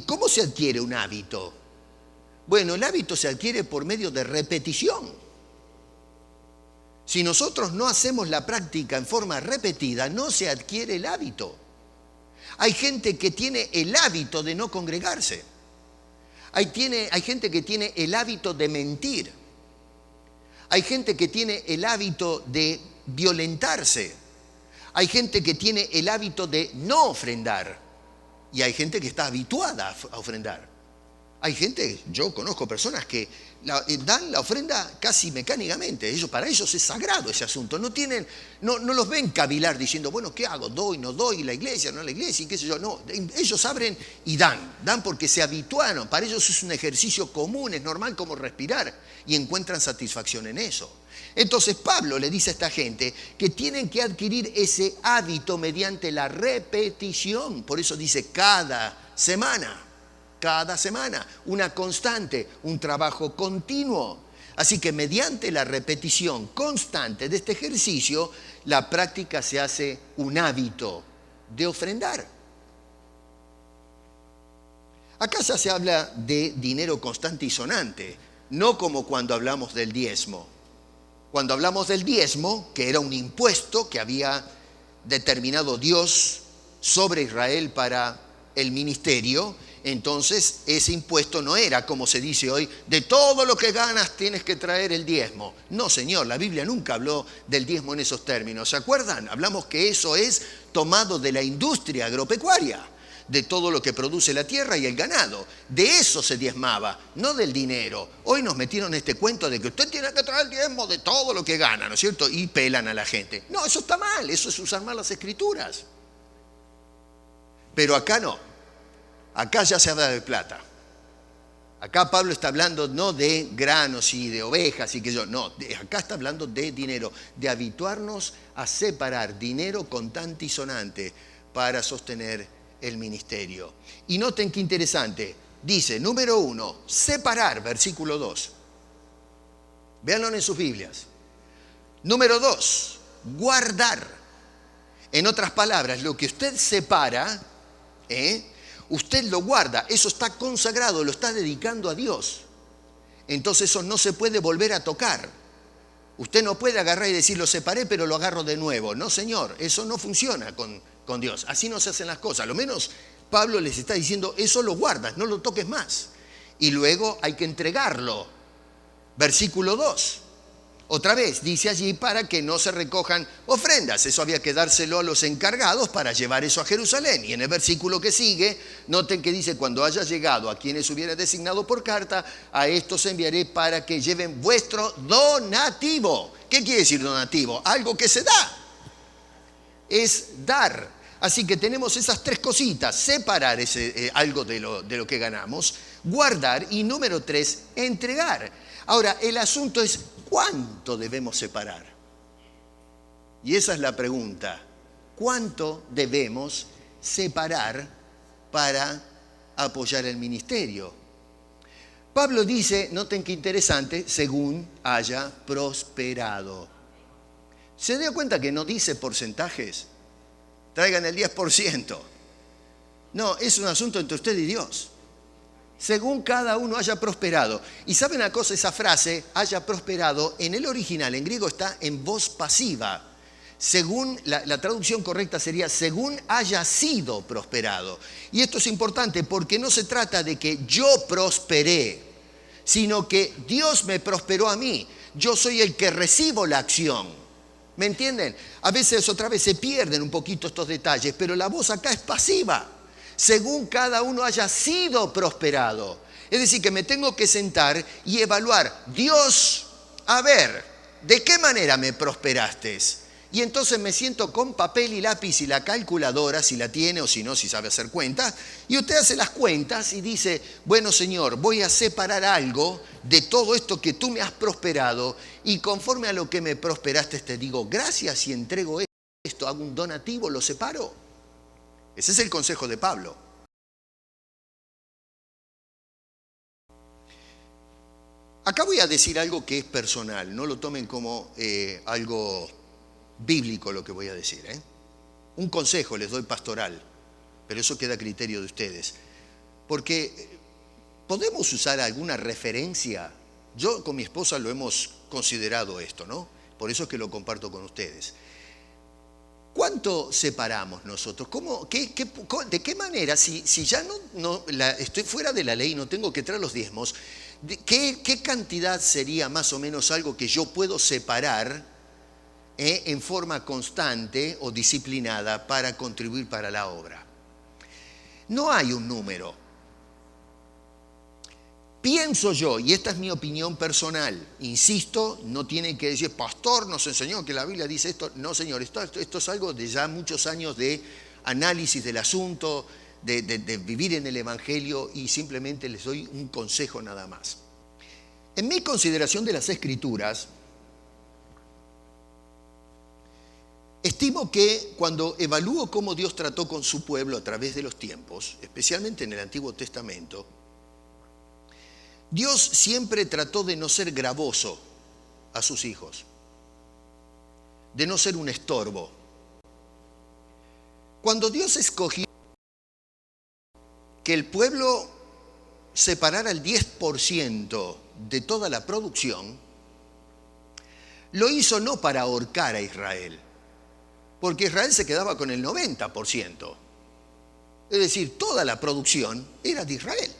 S1: ¿cómo se adquiere un hábito? Bueno, el hábito se adquiere por medio de repetición. Si nosotros no hacemos la práctica en forma repetida, no se adquiere el hábito. Hay gente que tiene el hábito de no congregarse. Hay gente que tiene el hábito de mentir. Hay gente que tiene el hábito de violentarse. Hay gente que tiene el hábito de no ofrendar. Y hay gente que está habituada a ofrendar. Hay gente, yo conozco personas que dan la ofrenda casi mecánicamente. Para ellos es sagrado ese asunto. No los ven cavilar diciendo, bueno, ¿qué hago? ¿Doy, no doy? ¿La iglesia, no la iglesia? Y qué sé yo. No, ellos abren y dan. Dan porque se habituaron. Para ellos es un ejercicio común, es normal como respirar. Y encuentran satisfacción en eso. Entonces Pablo le dice a esta gente que tienen que adquirir ese hábito mediante la repetición. Por eso dice cada semana, una constante, un trabajo continuo. Así que mediante la repetición constante de este ejercicio, la práctica se hace un hábito de ofrendar. Acá ya se habla de dinero constante y sonante, no como cuando hablamos del diezmo. Cuando hablamos del diezmo, que era un impuesto que había determinado Dios sobre Israel para el ministerio, entonces ese impuesto no era, como se dice hoy, de todo lo que ganas tienes que traer el diezmo. No, señor, la Biblia nunca habló del diezmo en esos términos. ¿Se acuerdan? Hablamos que eso es tomado de la industria agropecuaria, de todo lo que produce la tierra y el ganado. De eso se diezmaba, no del dinero. Hoy nos metieron este cuento de que usted tiene que traer el diezmo de todo lo que gana, ¿no es cierto? Y pelan a la gente. No, eso está mal, eso es usar mal las escrituras. Pero acá no. Acá ya se habla de plata. Acá Pablo está hablando no de granos y de ovejas y que yo, no, acá está hablando de dinero, de habituarnos a separar dinero contante y sonante para sostener el ministerio. Y noten qué interesante, dice, número 1, separar, versículo 2. Véanlo en sus Biblias. Número 2, guardar. En otras palabras, lo que usted separa, usted lo guarda, eso está consagrado, lo está dedicando a Dios. Entonces eso no se puede volver a tocar. Usted no puede agarrar y decir, lo separé, pero lo agarro de nuevo. No, señor, eso no funciona con Dios. Así no se hacen las cosas. A lo menos Pablo les está diciendo, eso lo guardas, no lo toques más. Y luego hay que entregarlo. Versículo 2. Otra vez, dice allí, para que no se recojan ofrendas. Eso había que dárselo a los encargados para llevar eso a Jerusalén. Y en el versículo que sigue, noten que dice, cuando haya llegado a quienes hubiera designado por carta, a estos enviaré para que lleven vuestro donativo. ¿Qué quiere decir donativo? Algo que se da. Es dar. Así que tenemos esas tres cositas. Separar algo de lo que ganamos, guardar y número 3, entregar. Ahora, el asunto es, ¿cuánto debemos separar? Y esa es la pregunta. ¿Cuánto debemos separar para apoyar el ministerio? Pablo dice, noten qué interesante, según haya prosperado. ¿Se dio cuenta que no dice porcentajes? Traigan el 10%. No, es un asunto entre usted y Dios. Según cada uno haya prosperado. Y ¿saben una cosa? Esa frase, haya prosperado, en el original, en griego está en voz pasiva. Según, la traducción correcta sería, según haya sido prosperado. Y esto es importante porque no se trata de que yo prosperé, sino que Dios me prosperó a mí. Yo soy el que recibo la acción. ¿Me entienden? A veces, otra vez, se pierden un poquito estos detalles, pero la voz acá es pasiva. Según cada uno haya sido prosperado. Es decir, que me tengo que sentar y evaluar, Dios, a ver, ¿de qué manera me prosperaste? Y entonces me siento con papel y lápiz y la calculadora, si la tiene o si no, si sabe hacer cuentas, y usted hace las cuentas y dice, bueno, Señor, voy a separar algo de todo esto que tú me has prosperado y conforme a lo que me prosperaste te digo, gracias y entrego esto, hago un donativo, lo separo. Ese es el consejo de Pablo. Acá voy a decir algo que es personal, no lo tomen como algo bíblico lo que voy a decir. Un consejo les doy pastoral, pero eso queda a criterio de ustedes. Porque podemos usar alguna referencia. Yo con mi esposa lo hemos considerado esto, ¿no? Por eso es que lo comparto con ustedes. ¿Cuánto separamos nosotros? ¿De qué manera? Si ya estoy fuera de la ley y no tengo que traer los diezmos, ¿qué cantidad sería más o menos algo que yo puedo separar en forma constante o disciplinada para contribuir para la obra? No hay un número. Pienso yo, y esta es mi opinión personal, insisto, no tienen que decir, pastor, nos enseñó que la Biblia dice esto. No, señor, esto es algo de ya muchos años de análisis del asunto, de vivir en el Evangelio, y simplemente les doy un consejo nada más. En mi consideración de las Escrituras, estimo que cuando evalúo cómo Dios trató con su pueblo a través de los tiempos, especialmente en el Antiguo Testamento, Dios siempre trató de no ser gravoso a sus hijos, de no ser un estorbo. Cuando Dios escogió que el pueblo separara el 10% de toda la producción, lo hizo no para ahorcar a Israel, porque Israel se quedaba con el 90%. Es decir, toda la producción era de Israel.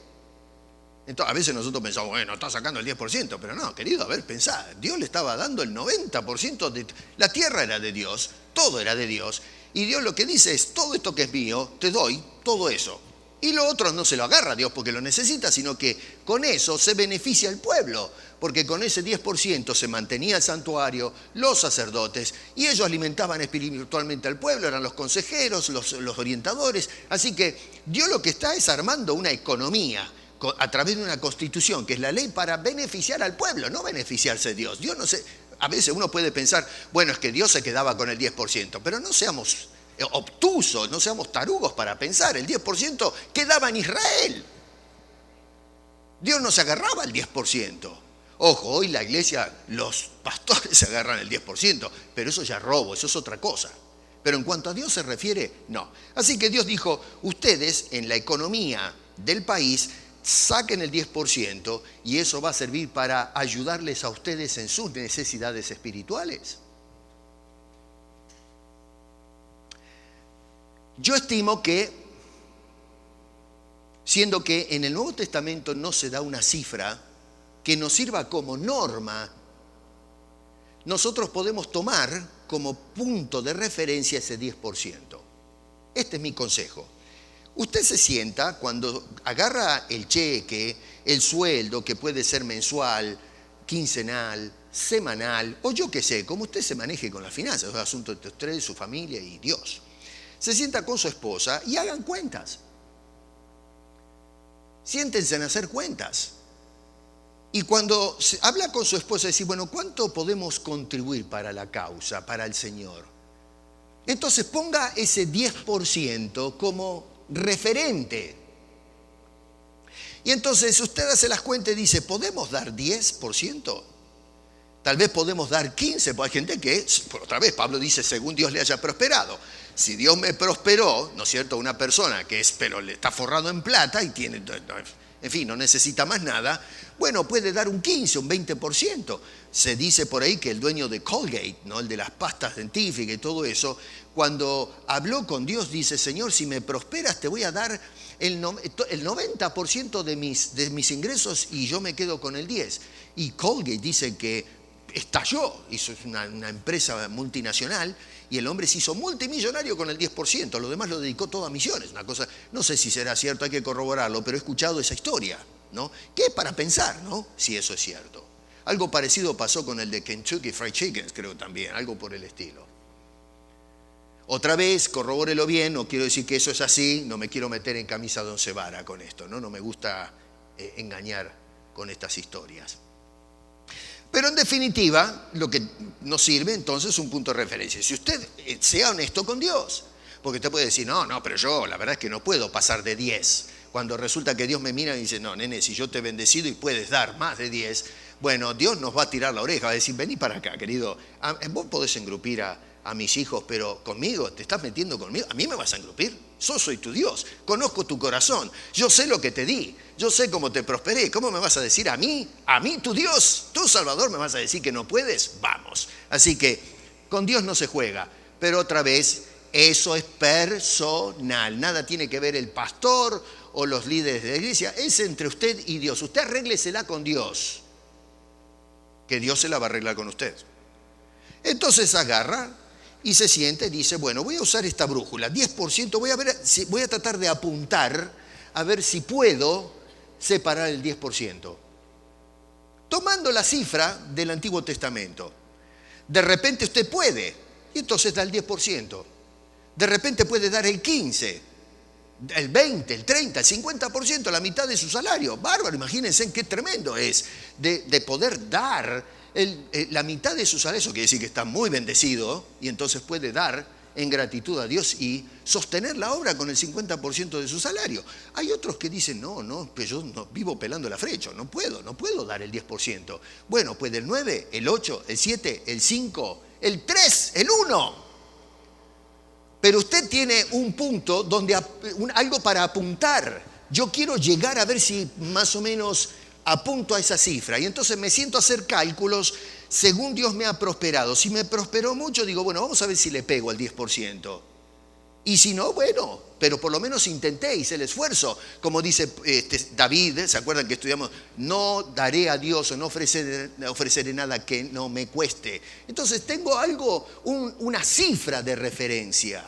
S1: Entonces, a veces nosotros pensamos, bueno, está sacando el 10%, pero no, querido, a ver, pensá, Dios le estaba dando el 90% de... La tierra era de Dios, todo era de Dios, y Dios lo que dice es, todo esto que es mío, te doy todo eso. Y lo otro no se lo agarra Dios porque lo necesita, sino que con eso se beneficia el pueblo, porque con ese 10% se mantenía el santuario, los sacerdotes, y ellos alimentaban espiritualmente al pueblo, eran los consejeros, los orientadores. Así que Dios lo que está es armando una economía a través de una constitución, que es la ley, para beneficiar al pueblo, no beneficiarse de Dios. Dios no se... A veces uno puede pensar, bueno, es que Dios se quedaba con el 10%, pero no seamos obtusos, no seamos tarugos para pensar. El 10% quedaba en Israel. Dios no se agarraba el 10%. Ojo, hoy la iglesia, los pastores se agarran el 10%, pero eso ya es robo, eso es otra cosa. Pero en cuanto a Dios se refiere, no. Así que Dios dijo, ustedes en la economía del país saquen el 10% y eso va a servir para ayudarles a ustedes en sus necesidades espirituales. Yo estimo que, siendo que en el Nuevo Testamento no se da una cifra que nos sirva como norma, nosotros podemos tomar como punto de referencia ese 10%. Este es mi consejo. Usted se sienta cuando agarra el cheque, el sueldo, que puede ser mensual, quincenal, semanal, o yo qué sé, como usted se maneje con las finanzas, es un asunto de usted, su familia y Dios. Se sienta con su esposa y hagan cuentas. Siéntense en hacer cuentas. Y cuando habla con su esposa, dice, bueno, ¿cuánto podemos contribuir para la causa, para el Señor? Entonces ponga ese 10% como referente. Y entonces usted hace las cuentas y dice, ¿podemos dar 10%? Tal vez podemos dar 15%, porque hay gente que, otra vez, Pablo dice, según Dios le haya prosperado. Si Dios me prosperó, ¿no es cierto? Una persona que es, pero le está forrado en plata y tiene, en fin, no necesita más nada, bueno, puede dar un 15%, un 20%. Se dice por ahí que el dueño de Colgate, ¿no? El de las pastas dentífricas y todo eso, cuando habló con Dios, dice, Señor, si me prosperas, te voy a dar el 90% de mis ingresos y yo me quedo con el 10%. Y Colgate dice que estalló, hizo una empresa multinacional, y el hombre se hizo multimillonario con el 10%, lo demás lo dedicó todo a misiones. Una cosa, no sé si será cierto, hay que corroborarlo, pero he escuchado esa historia, ¿no? Que es para pensar, ¿no? Si eso es cierto. Algo parecido pasó con el de Kentucky Fried Chicken, creo también, algo por el estilo. Otra vez, corrobórelo bien, no quiero decir que eso es así, no me quiero meter en camisa de once varas con esto, ¿no? No me gusta engañar con estas historias. Pero en definitiva, lo que nos sirve entonces es un punto de referencia. Si usted sea honesto con Dios, porque usted puede decir, no, pero yo la verdad es que no puedo pasar de 10. Cuando resulta que Dios me mira y dice, no, nene, si yo te he bendecido y puedes dar más de 10, bueno, Dios nos va a tirar la oreja, va a decir, vení para acá, querido, vos podés engrupir a mis hijos, pero conmigo, te estás metiendo conmigo, a mí me vas a engrupir. Yo soy tu Dios, conozco tu corazón, yo sé lo que te di, yo sé cómo te prosperé. ¿Cómo me vas a decir a mí, tu Dios, tu Salvador, me vas a decir que no puedes? Vamos. Así que con Dios no se juega, pero otra vez, eso es personal. Nada tiene que ver el pastor o los líderes de la iglesia, es entre usted y Dios. Usted arréglesela con Dios, que Dios se la va a arreglar con usted. Entonces agarra y se siente y dice, bueno, voy a usar esta brújula, 10%, voy a tratar de apuntar a ver si puedo separar el 10%. Tomando la cifra del Antiguo Testamento. De repente usted puede, y entonces da el 10%. De repente puede dar el 15%, el 20%, el 30%, el 50%, la mitad de su salario. Bárbaro, imagínense qué tremendo es de poder dar la mitad de su salario. Eso quiere decir que está muy bendecido y entonces puede dar en gratitud a Dios y sostener la obra con el 50% de su salario. Hay otros que dicen, no, pues yo no vivo pelando la frecha, no puedo dar el 10%. Bueno, pues del 9, el 8, el 7, el 5, el 3, el 1. Pero usted tiene un punto donde algo para apuntar. Yo quiero llegar a ver si más o menos apunto a esa cifra. Y entonces me siento a hacer cálculos según Dios me ha prosperado. Si me prosperó mucho, digo, bueno, vamos a ver si le pego al 10%. Y si no, bueno, pero por lo menos intenté, hice el esfuerzo. Como dice David, ¿se acuerdan que estudiamos? No daré a Dios o no ofreceré nada que no me cueste. Entonces tengo algo, una cifra de referencia.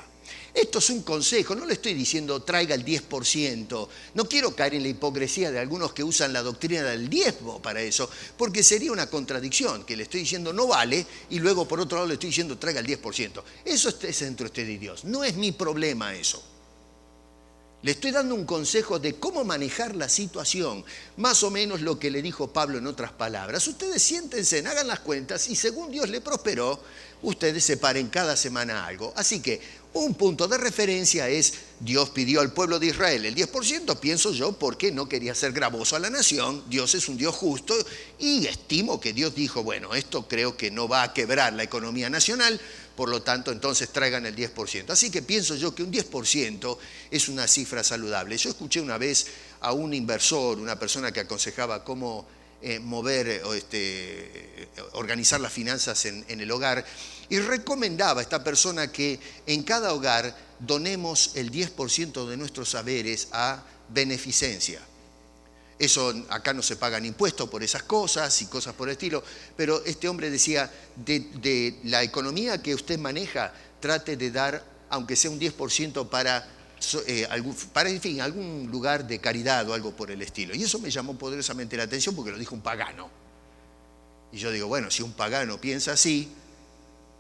S1: Esto es un consejo, no le estoy diciendo traiga el 10%. No quiero caer en la hipocresía de algunos que usan la doctrina del diezmo para eso, porque sería una contradicción, que le estoy diciendo no vale y luego por otro lado le estoy diciendo traiga el 10%. Eso es entre usted y Dios, no es mi problema eso. Le estoy dando un consejo de cómo manejar la situación, más o menos lo que le dijo Pablo en otras palabras. Ustedes siéntense, hagan las cuentas y según Dios le prosperó, ustedes separen cada semana algo. Así que un punto de referencia es, Dios pidió al pueblo de Israel el 10%, pienso yo, porque no quería ser gravoso a la nación. Dios es un Dios justo y estimo que Dios dijo, bueno, esto creo que no va a quebrar la economía nacional, por lo tanto, entonces traigan el 10%. Así que pienso yo que un 10% es una cifra saludable. Yo escuché una vez a un inversor, una persona que aconsejaba cómo organizar las finanzas en el hogar, y recomendaba a esta persona que en cada hogar donemos el 10% de nuestros saberes a beneficencia. Eso acá no se pagan impuestos por esas cosas y cosas por el estilo, pero este hombre decía, de la economía que usted maneja, trate de dar, aunque sea un 10% para en fin, algún lugar de caridad o algo por el estilo. Y eso me llamó poderosamente la atención porque lo dijo un pagano. Y yo digo, bueno, si un pagano piensa así,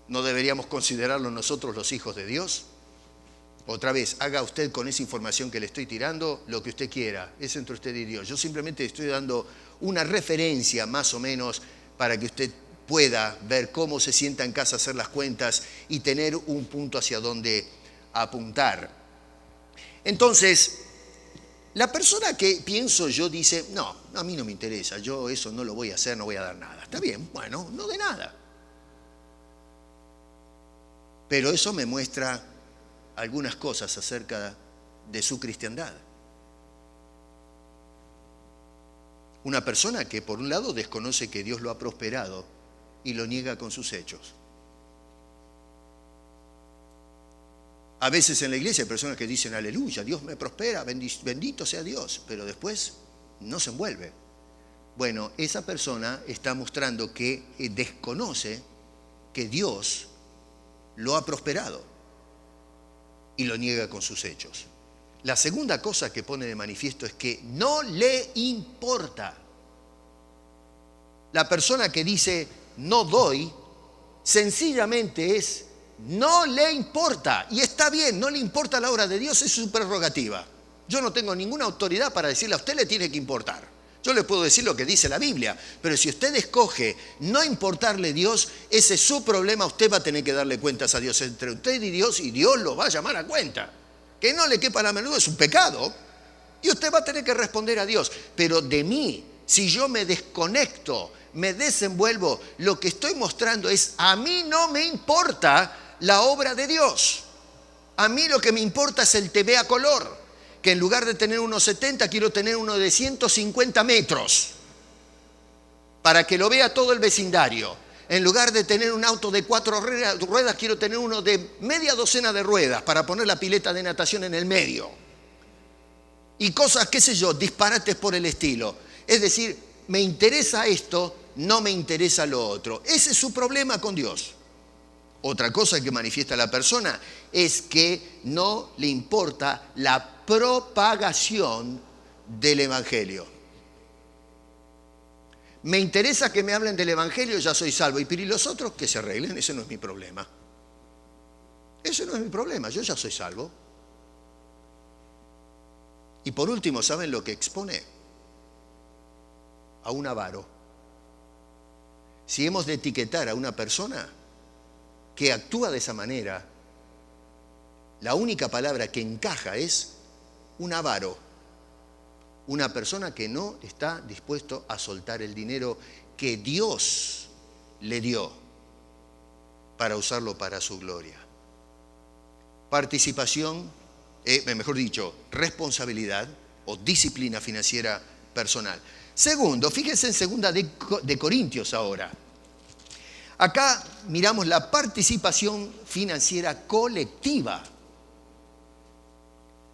S1: ¿no deberíamos considerarlo nosotros los hijos de Dios? Otra vez, haga usted con esa información que le estoy tirando lo que usted quiera, es entre usted y Dios. Yo simplemente estoy dando una referencia más o menos para que usted pueda ver cómo se sienta en casa, hacer las cuentas y tener un punto hacia donde apuntar. Entonces, la persona que pienso yo dice, no, a mí no me interesa, yo eso no lo voy a hacer, no voy a dar nada. Está bien, bueno, no de nada. Pero eso me muestra algunas cosas acerca de su cristiandad. Una persona que por un lado desconoce que Dios lo ha prosperado y lo niega con sus hechos. A veces en la iglesia hay personas que dicen, aleluya, Dios me prospera, bendito sea Dios, pero después no se envuelve. Bueno, esa persona está mostrando que desconoce que Dios lo ha prosperado y lo niega con sus hechos. La segunda cosa que pone de manifiesto es que no le importa. La persona que dice no doy, sencillamente no le importa. Y está bien, no le importa la obra de Dios, es su prerrogativa. Yo no tengo ninguna autoridad para decirle a usted le tiene que importar. Yo le puedo decir lo que dice la Biblia, pero si usted escoge no importarle a Dios, ese es su problema, usted va a tener que darle cuentas a Dios entre usted y Dios lo va a llamar a cuenta. Que no le quepa la menudo es un pecado y usted va a tener que responder a Dios. Pero de mí, si yo me desconecto, me desenvuelvo, lo que estoy mostrando es, a mí no me importa la obra de Dios. A mí lo que me importa es el TV a color. Que en lugar de tener unos 70, quiero tener uno de 150 metros para que lo vea todo el vecindario. En lugar de tener un auto de 4 ruedas, quiero tener uno de media docena de ruedas para poner la pileta de natación en el medio. Y cosas, qué sé yo, disparates por el estilo. Es decir, me interesa esto, no me interesa lo otro. Ese es su problema con Dios. Otra cosa que manifiesta la persona es que no le importa la propagación del Evangelio. Me interesa que me hablen del Evangelio, ya soy salvo. Y los otros que se arreglen, ese no es mi problema. Ese no es mi problema, yo ya soy salvo. Y por último, ¿saben lo que expone? A un avaro. Si hemos de etiquetar a una persona que actúa de esa manera, La única palabra que encaja es un avaro, una persona que no está dispuesto a soltar el dinero que Dios le dio para usarlo para su gloria. Participación, mejor dicho, responsabilidad o disciplina financiera personal. Segundo, fíjense en segunda de Corintios ahora. Acá miramos la participación financiera colectiva.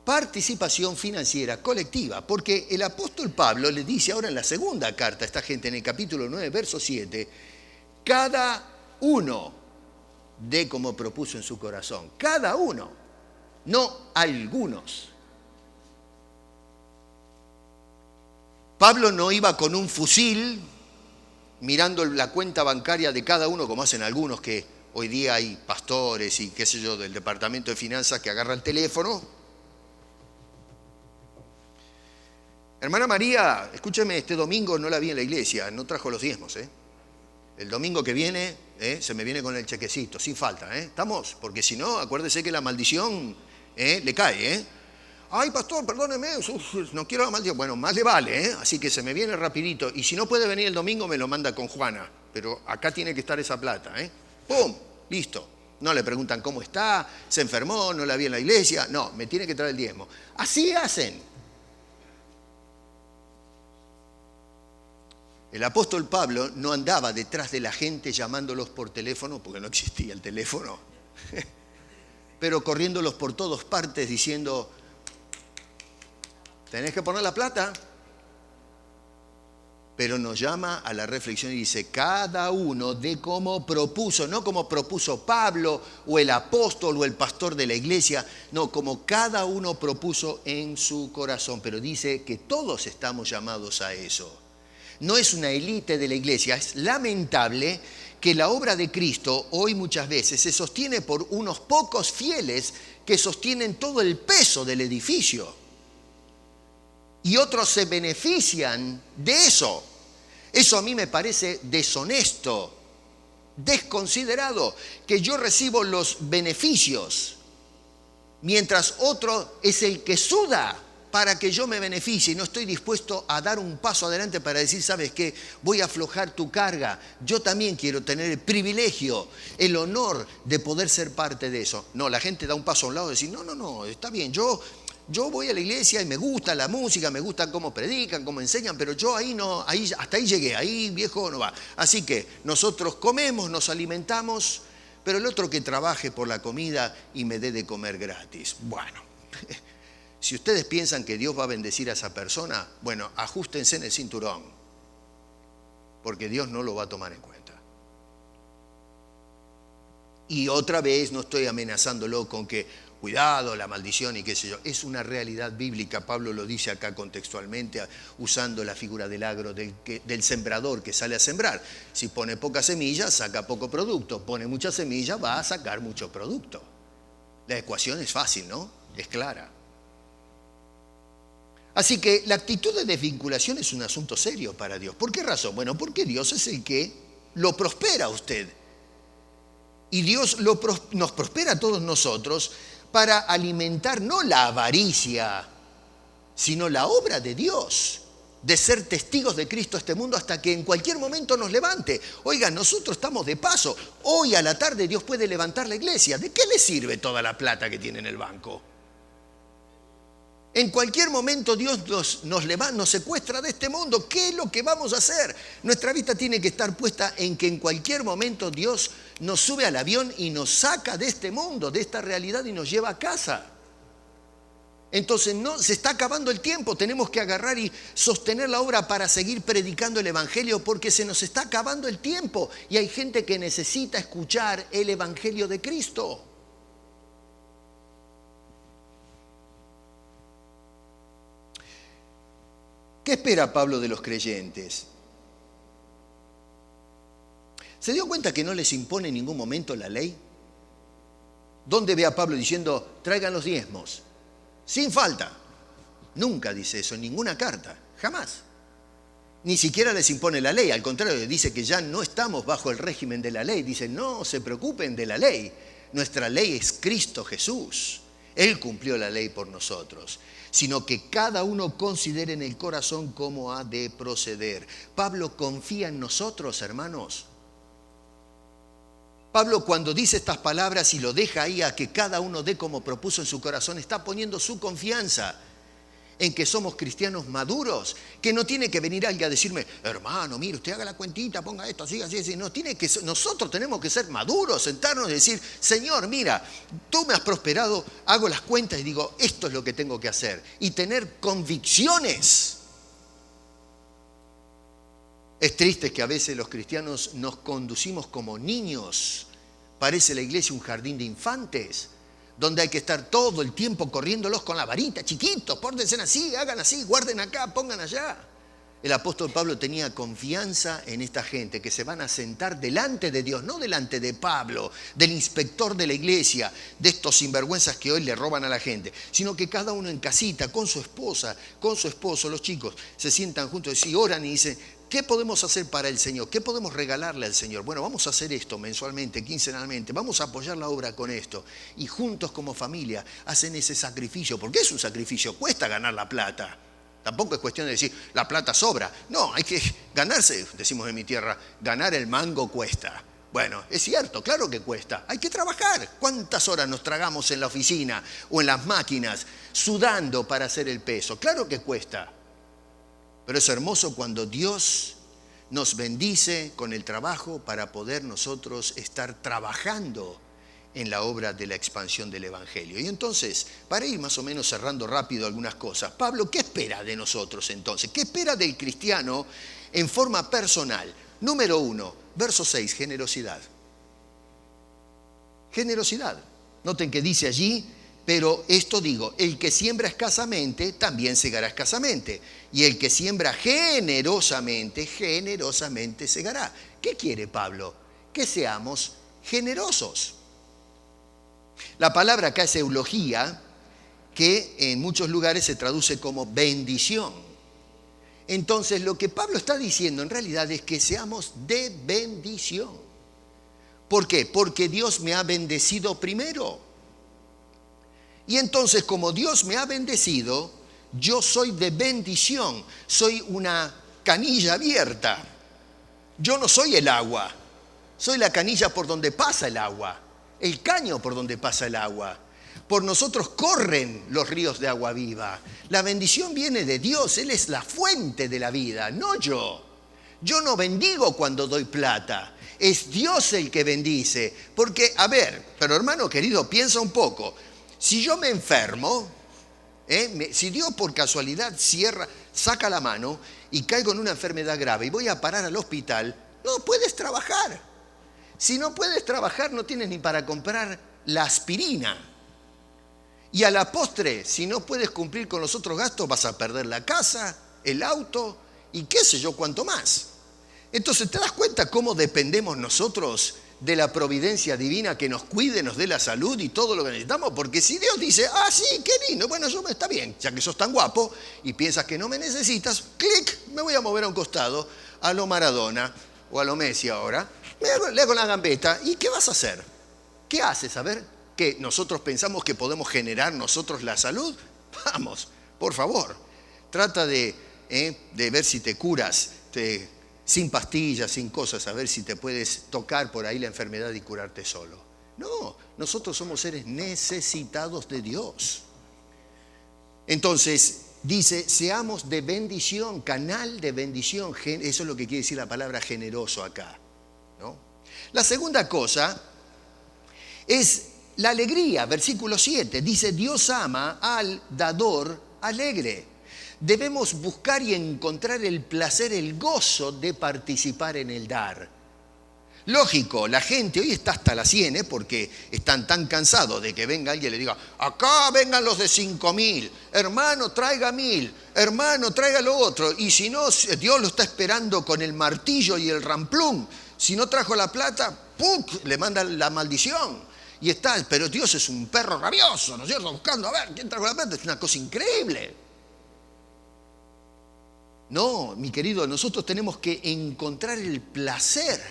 S1: Participación financiera colectiva, porque el apóstol Pablo le dice ahora en la segunda carta a esta gente, en el capítulo 9, verso 7, cada uno dé como propuso en su corazón, cada uno, no algunos. Pablo no iba con un fusil mirando la cuenta bancaria de cada uno, como hacen algunos, que hoy día hay pastores y qué sé yo, del departamento de finanzas que agarra el teléfono. Hermana María, escúcheme, este domingo no la vi en la iglesia, no trajo los diezmos, ¿eh? El domingo que viene, se me viene con el chequecito, sin falta, ¿eh? ¿Estamos? Porque si no, acuérdese que la maldición le cae, ¿eh? Ay, pastor, perdóneme, no quiero la maldición. Bueno, más le vale, ¿eh? Así que se me viene rapidito. Y si no puede venir el domingo, me lo manda con Juana. Pero acá tiene que estar esa plata, ¿eh? ¡Pum! Listo. No le preguntan cómo está, se enfermó, no la vi en la iglesia. No, me tiene que traer el diezmo. Así hacen. El apóstol Pablo no andaba detrás de la gente llamándolos por teléfono, porque no existía el teléfono, pero corriéndolos por todas partes diciendo, tenés que poner la plata. Pero nos llama a la reflexión y dice, cada uno de como propuso, no como propuso Pablo o el apóstol o el pastor de la iglesia, no, como cada uno propuso en su corazón, pero dice que todos estamos llamados a eso. No es una élite de la iglesia, es lamentable que la obra de Cristo hoy muchas veces se sostiene por unos pocos fieles que sostienen todo el peso del edificio. Y otros se benefician de eso. Eso a mí me parece deshonesto, desconsiderado, que yo recibo los beneficios, mientras otro es el que suda para que yo me beneficie y no estoy dispuesto a dar un paso adelante para decir, ¿sabes qué? Voy a aflojar tu carga. Yo también quiero tener el privilegio, el honor de poder ser parte de eso. No, la gente da un paso a un lado y decir, no, está bien, yo voy a la iglesia y me gusta la música, me gusta cómo predican, cómo enseñan, pero yo hasta ahí llegué, ahí viejo no va. Así que nosotros comemos, nos alimentamos, pero el otro que trabaje por la comida y me dé de comer gratis. Bueno, si ustedes piensan que Dios va a bendecir a esa persona, bueno, ajustense en el cinturón, porque Dios no lo va a tomar en cuenta. Y otra vez no estoy amenazándolo con que, cuidado, la maldición y qué sé yo. Es una realidad bíblica, Pablo lo dice acá contextualmente, usando la figura del agro, del sembrador que sale a sembrar. Si pone poca semilla, saca poco producto. Pone mucha semilla, va a sacar mucho producto. La ecuación es fácil, ¿no? Es clara. Así que la actitud de desvinculación es un asunto serio para Dios. ¿Por qué razón? Bueno, porque Dios es el que lo prospera a usted. Y Dios nos prospera a todos nosotros para alimentar no la avaricia, sino la obra de Dios, de ser testigos de Cristo a este mundo hasta que en cualquier momento nos levante. Oigan, nosotros estamos de paso. Hoy a la tarde Dios puede levantar la iglesia. ¿De qué le sirve toda la plata que tiene en el banco? En cualquier momento Dios nos secuestra de este mundo. ¿Qué es lo que vamos a hacer? Nuestra vista tiene que estar puesta en que en cualquier momento Dios nos sube al avión y nos saca de este mundo, de esta realidad y nos lleva a casa. Entonces no, se está acabando el tiempo, tenemos que agarrar y sostener la obra para seguir predicando el evangelio porque se nos está acabando el tiempo y hay gente que necesita escuchar el evangelio de Cristo. ¿Qué espera Pablo de los creyentes? ¿Se dio cuenta que no les impone en ningún momento la ley? ¿Dónde ve a Pablo diciendo, traigan los diezmos? Sin falta. Nunca dice eso en ninguna carta, jamás. Ni siquiera les impone la ley, al contrario, dice que ya no estamos bajo el régimen de la ley. Dice, no se preocupen de la ley. Nuestra ley es Cristo Jesús. Él cumplió la ley por nosotros, sino que cada uno considere en el corazón cómo ha de proceder. Pablo confía en nosotros, hermanos. Pablo, cuando dice estas palabras y lo deja ahí a que cada uno dé como propuso en su corazón, está poniendo su confianza en que somos cristianos maduros, que no tiene que venir alguien a decirme, hermano, mire, usted haga la cuentita, ponga esto, así, así, así. No, nosotros tenemos que ser maduros, sentarnos y decir, Señor, mira, tú me has prosperado, hago las cuentas y digo, esto es lo que tengo que hacer. Y tener convicciones. Es triste que a veces los cristianos nos conducimos como niños. Parece la iglesia un jardín de infantes, donde hay que estar todo el tiempo corriéndolos con la varita, chiquitos, pórtense así, hagan así, guarden acá, pongan allá. El apóstol Pablo tenía confianza en esta gente que se van a sentar delante de Dios, no delante de Pablo, del inspector de la iglesia, de estos sinvergüenzas que hoy le roban a la gente, sino que cada uno en casita, con su esposa, con su esposo, los chicos, se sientan juntos y oran y dicen, ¿qué podemos hacer para el Señor? ¿Qué podemos regalarle al Señor? Bueno, vamos a hacer esto mensualmente, quincenalmente, vamos a apoyar la obra con esto. Y juntos como familia hacen ese sacrificio, porque es un sacrificio, cuesta ganar la plata. Tampoco es cuestión de decir, la plata sobra. No, hay que ganarse, decimos en mi tierra, ganar el mango cuesta. Bueno, es cierto, claro que cuesta. Hay que trabajar. ¿Cuántas horas nos tragamos en la oficina o en las máquinas sudando para hacer el peso? Claro que cuesta. Pero es hermoso cuando Dios nos bendice con el trabajo para poder nosotros estar trabajando en la obra de la expansión del Evangelio. Y entonces, para ir más o menos cerrando rápido algunas cosas, Pablo, ¿qué espera de nosotros entonces? ¿Qué espera del cristiano en forma personal? Número 1, verso 6, generosidad. Generosidad. Noten que dice allí, pero esto digo, el que siembra escasamente, también segará escasamente. Y el que siembra generosamente, generosamente segará. ¿Qué quiere Pablo? Que seamos generosos. La palabra acá es eulogía, que en muchos lugares se traduce como bendición. Entonces, lo que Pablo está diciendo en realidad es que seamos de bendición. ¿Por qué? Porque Dios me ha bendecido primero. Y entonces, como Dios me ha bendecido, yo soy de bendición, soy una canilla abierta. Yo no soy el agua, soy la canilla por donde pasa el agua, el caño por donde pasa el agua. Por nosotros corren los ríos de agua viva. La bendición viene de Dios, Él es la fuente de la vida, no yo. Yo no bendigo cuando doy plata, es Dios el que bendice. Porque, a ver, pero hermano querido, piensa un poco. Si yo me enfermo, si Dios por casualidad saca la mano y caigo en una enfermedad grave y voy a parar al hospital, no puedes trabajar. Si no puedes trabajar, no tienes ni para comprar la aspirina. Y a la postre, si no puedes cumplir con los otros gastos, vas a perder la casa, el auto y qué sé yo cuánto más. Entonces, ¿te das cuenta cómo dependemos nosotros de la providencia divina que nos cuide, nos dé la salud y todo lo que necesitamos? Porque si Dios dice, sí, qué lindo, bueno, está bien, ya que sos tan guapo y piensas que no me necesitas, clic, me voy a mover a un costado, a lo Maradona o a lo Messi ahora, le hago la gambeta, ¿y qué vas a hacer? ¿Qué haces? A ver, ¿que nosotros pensamos que podemos generar nosotros la salud? Vamos, por favor, trata de ver si te curas, sin pastillas, sin cosas, a ver si te puedes tocar por ahí la enfermedad y curarte solo. No, nosotros somos seres necesitados de Dios. Entonces, dice, seamos de bendición, canal de bendición. Eso es lo que quiere decir la palabra generoso acá, ¿no? La segunda cosa es la alegría. Versículo 7, dice, Dios ama al dador alegre. Debemos buscar y encontrar el placer, el gozo de participar en el dar. Lógico, la gente hoy está hasta la 100, porque están tan cansados de que venga alguien y le diga, acá vengan los de 5.000, hermano traiga 1.000, hermano traiga lo otro. Y si no, Dios lo está esperando con el martillo y el ramplum. Si no trajo la plata, ¡pum!, le manda la maldición. Y está, pero Dios es un perro rabioso, ¿no es cierto? Buscando a ver quién trajo la plata. Es una cosa increíble. No, mi querido, nosotros tenemos que encontrar el placer.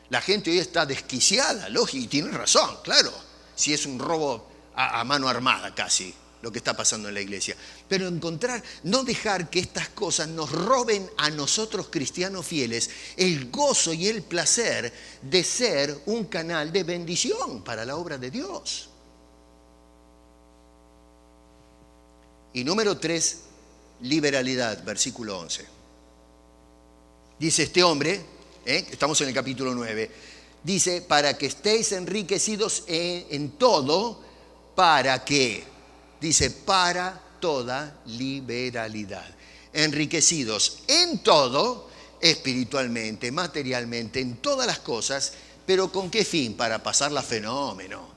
S1: La gente hoy está desquiciada, lógico, y tiene razón, claro. Si es un robo a mano armada casi lo que está pasando en la iglesia. Pero no dejar que estas cosas nos roben a nosotros cristianos fieles el gozo y el placer de ser un canal de bendición para la obra de Dios. Y número 3, liberalidad, versículo 11. Dice este hombre, estamos en el capítulo 9, dice, para que estéis enriquecidos en todo, ¿para qué? Dice, para toda liberalidad. Enriquecidos en todo, espiritualmente, materialmente, en todas las cosas, pero ¿con qué fin? Para pasarla fenómeno,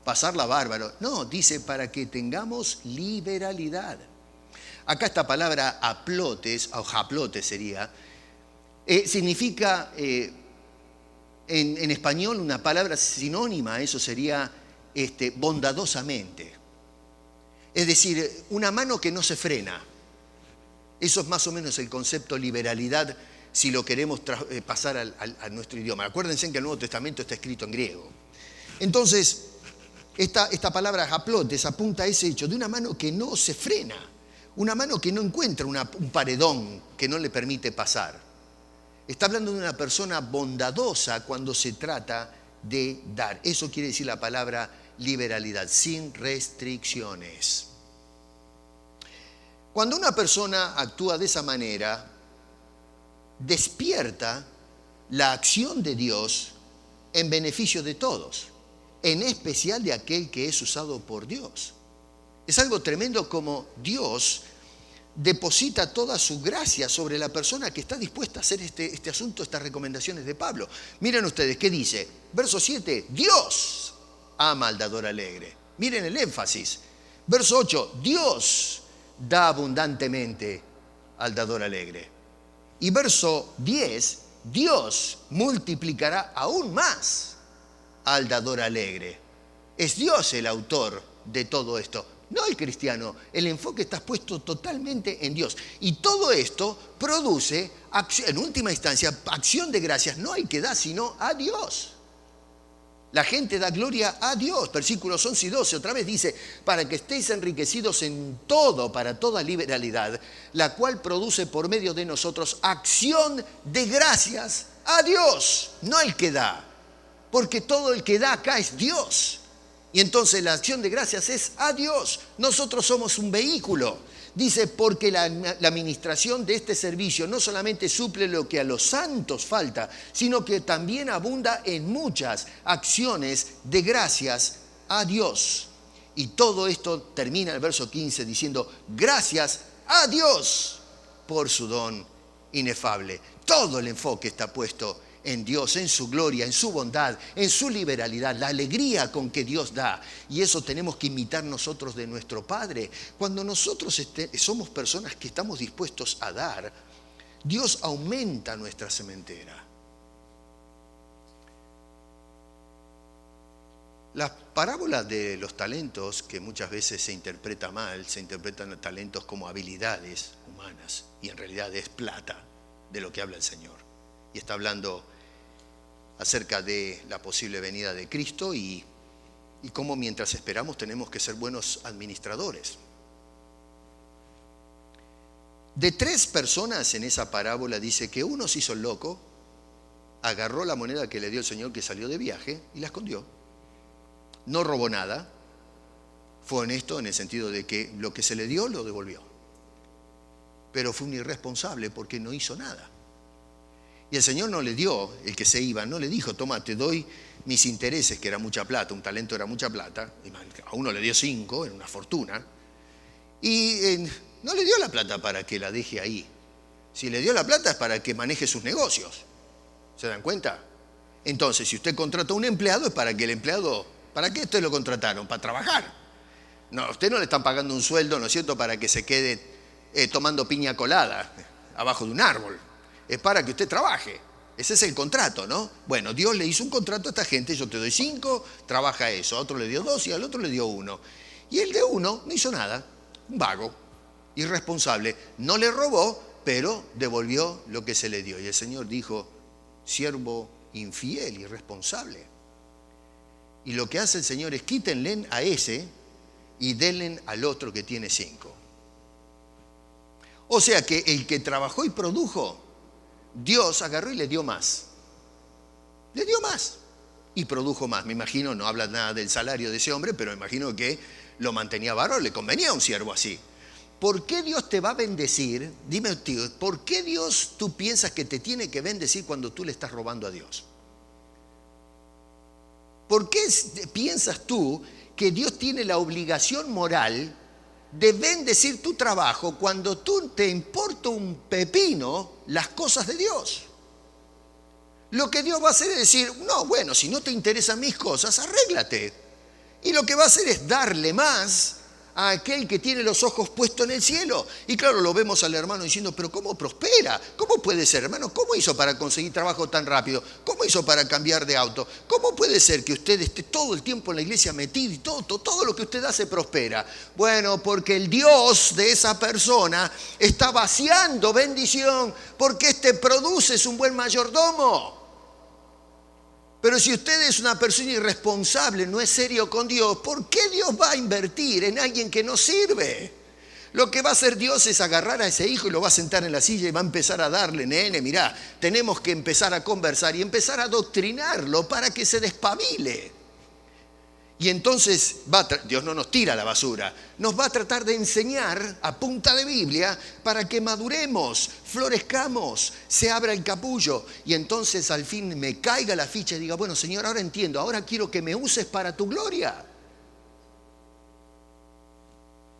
S1: pasarla bárbaro. No, dice, para que tengamos liberalidad. Acá esta palabra aplotes, o japlotes sería, significa en español una palabra sinónima, eso sería bondadosamente. Es decir, una mano que no se frena. Eso es más o menos el concepto liberalidad si lo queremos pasar a nuestro idioma. Acuérdense que el Nuevo Testamento está escrito en griego. Entonces, esta palabra japlotes apunta a ese hecho de una mano que no se frena, una mano que no encuentra un paredón que no le permite pasar. Está hablando de una persona bondadosa cuando se trata de dar. Eso quiere decir la palabra liberalidad, sin restricciones. Cuando una persona actúa de esa manera, despierta la acción de Dios en beneficio de todos, en especial de aquel que es usado por Dios. Es algo tremendo como Dios deposita toda su gracia sobre la persona que está dispuesta a hacer este asunto, estas recomendaciones de Pablo. Miren ustedes, ¿qué dice? Verso 7, Dios ama al dador alegre. Miren el énfasis. Verso 8, Dios da abundantemente al dador alegre. Y verso 10, Dios multiplicará aún más al dador alegre. Es Dios el autor de todo esto, no el cristiano. El enfoque está puesto totalmente en Dios. Y todo esto produce, en última instancia, acción de gracias. No hay que dar sino a Dios. La gente da gloria a Dios. Versículos 11 y 12, otra vez dice, para que estéis enriquecidos en todo, para toda liberalidad, la cual produce por medio de nosotros acción de gracias a Dios, no el que da. Porque todo el que da acá es Dios. Y entonces la acción de gracias es a Dios. Nosotros somos un vehículo. Dice, porque la administración de este servicio no solamente suple lo que a los santos falta, sino que también abunda en muchas acciones de gracias a Dios. Y todo esto termina el verso 15 diciendo, gracias a Dios por su don inefable. Todo el enfoque está puesto en Dios, en su gloria, en su bondad, en su liberalidad, la alegría con que Dios da. Y eso tenemos que imitar nosotros de nuestro Padre. Cuando nosotros somos personas que estamos dispuestos a dar, Dios aumenta nuestra sementera. La parábola de los talentos, que muchas veces se interpreta mal, se interpretan talentos como habilidades humanas, y en realidad es plata de lo que habla el Señor. Y está hablando acerca de la posible venida de Cristo y cómo mientras esperamos tenemos que ser buenos administradores. De 3 personas en esa parábola dice que uno se hizo el loco, agarró la moneda que le dio el Señor que salió de viaje y la escondió. No robó nada, fue honesto en el sentido de que lo que se le dio lo devolvió. Pero fue un irresponsable porque no hizo nada. Y el Señor no le dio, el que se iba, no le dijo, toma, te doy mis intereses, que era mucha plata, un talento era mucha plata, a uno le dio 5, era una fortuna, y no le dio la plata para que la deje ahí. Si le dio la plata es para que maneje sus negocios. ¿Se dan cuenta? Entonces, si usted contrata a un empleado, es para que el empleado, ¿para qué usted lo contrataron? ¿Para trabajar? No, a usted no le están pagando un sueldo, ¿no es cierto?, para que se quede tomando piña colada abajo de un árbol. Es para que usted trabaje. Ese es el contrato, ¿no? Bueno, Dios le hizo un contrato a esta gente, yo te doy 5, trabaja eso. A otro le dio 2 y al otro le dio 1. Y el de 1 no hizo nada, un vago, irresponsable. No le robó, pero devolvió lo que se le dio. Y el Señor dijo, siervo infiel, irresponsable. Y lo que hace el Señor es quítenle a ese y denle al otro que tiene 5. O sea que el que trabajó y produjo, Dios agarró y le dio más. Le dio más y produjo más. Me imagino, no habla nada del salario de ese hombre, pero me imagino que lo mantenía varón, le convenía a un siervo así. ¿Por qué Dios te va a bendecir? Dime, tío, ¿por qué Dios tú piensas que te tiene que bendecir cuando tú le estás robando a Dios? ¿Por qué piensas tú que Dios tiene la obligación moral de bendecir tu trabajo cuando tú te importa un pepino las cosas de Dios? Lo que Dios va a hacer es decir, no, bueno, si no te interesan mis cosas, arréglate. Y lo que va a hacer es darle más a aquel que tiene los ojos puestos en el cielo. Y claro, lo vemos al hermano diciendo, pero ¿cómo prospera? ¿Cómo puede ser, hermano? ¿Cómo hizo para conseguir trabajo tan rápido? ¿Cómo hizo para cambiar de auto? ¿Cómo puede ser que usted esté todo el tiempo en la iglesia metido y todo lo que usted hace prospera? Bueno, porque el Dios de esa persona está vaciando bendición, porque produce es un buen mayordomo. Pero si usted es una persona irresponsable, no es serio con Dios, ¿por qué Dios va a invertir en alguien que no sirve? Lo que va a hacer Dios es agarrar a ese hijo y lo va a sentar en la silla y va a empezar a darle, nene, mirá, tenemos que empezar a conversar y empezar a adoctrinarlo para que se despabile. Y entonces Dios no nos tira a la basura, nos va a tratar de enseñar a punta de Biblia para que maduremos, florezcamos, se abra el capullo y entonces al fin me caiga la ficha y diga, bueno, Señor, ahora entiendo, ahora quiero que me uses para tu gloria.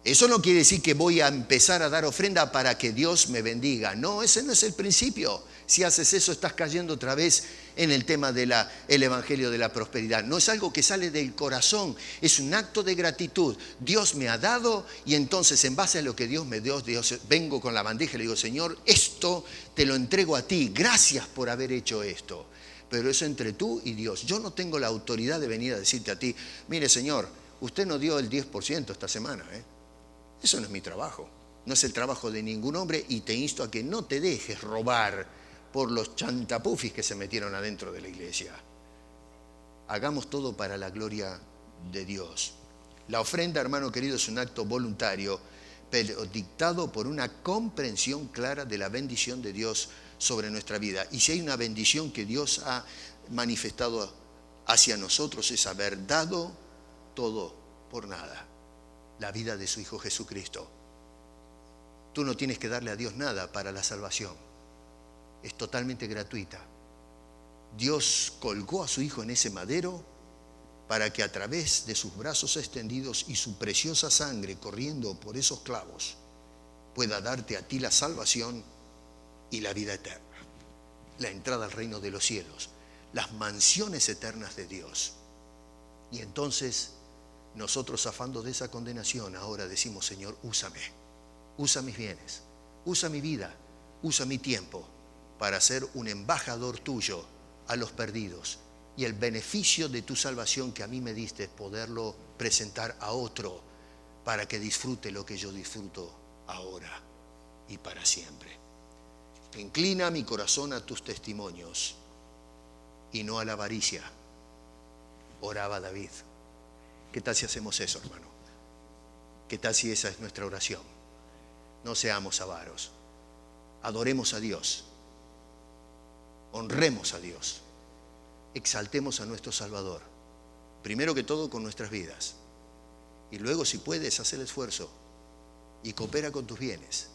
S1: Eso no quiere decir que voy a empezar a dar ofrenda para que Dios me bendiga. No, ese no es el principio. Si haces eso, estás cayendo otra vez en el tema del evangelio de la prosperidad. No es algo que sale del corazón, es un acto de gratitud. Dios me ha dado y entonces en base a lo que Dios me dio, vengo con la bandeja y le digo, Señor, esto te lo entrego a ti. Gracias por haber hecho esto. Pero eso entre tú y Dios. Yo no tengo la autoridad de venir a decirte a ti, mire, Señor, usted no dio el 10% esta semana, Eso no es mi trabajo, no es el trabajo de ningún hombre y te insto a que no te dejes robar por los chantapufis que se metieron adentro de la iglesia. Hagamos todo para la gloria de Dios. La ofrenda, hermano querido, es un acto voluntario, pero dictado por una comprensión clara de la bendición de Dios sobre nuestra vida. Y si hay una bendición que Dios ha manifestado hacia nosotros es haber dado todo por nada. La vida de su Hijo Jesucristo. Tú no tienes que darle a Dios nada para la salvación. Es totalmente gratuita. Dios colgó a su Hijo en ese madero para que a través de sus brazos extendidos y su preciosa sangre corriendo por esos clavos pueda darte a ti la salvación y la vida eterna. La entrada al reino de los cielos. Las mansiones eternas de Dios. Y entonces nosotros, zafando de esa condenación, ahora decimos, Señor, úsame, usa mis bienes, usa mi vida, usa mi tiempo para ser un embajador tuyo a los perdidos y el beneficio de tu salvación que a mí me diste, poderlo presentar a otro para que disfrute lo que yo disfruto ahora y para siempre. Inclina mi corazón a tus testimonios y no a la avaricia, oraba David. ¿Qué tal si hacemos eso, hermano? ¿Qué tal si esa es nuestra oración? No seamos avaros. Adoremos a Dios. Honremos a Dios. Exaltemos a nuestro Salvador. Primero que todo con nuestras vidas. Y luego, si puedes, haz el esfuerzo y coopera con tus bienes.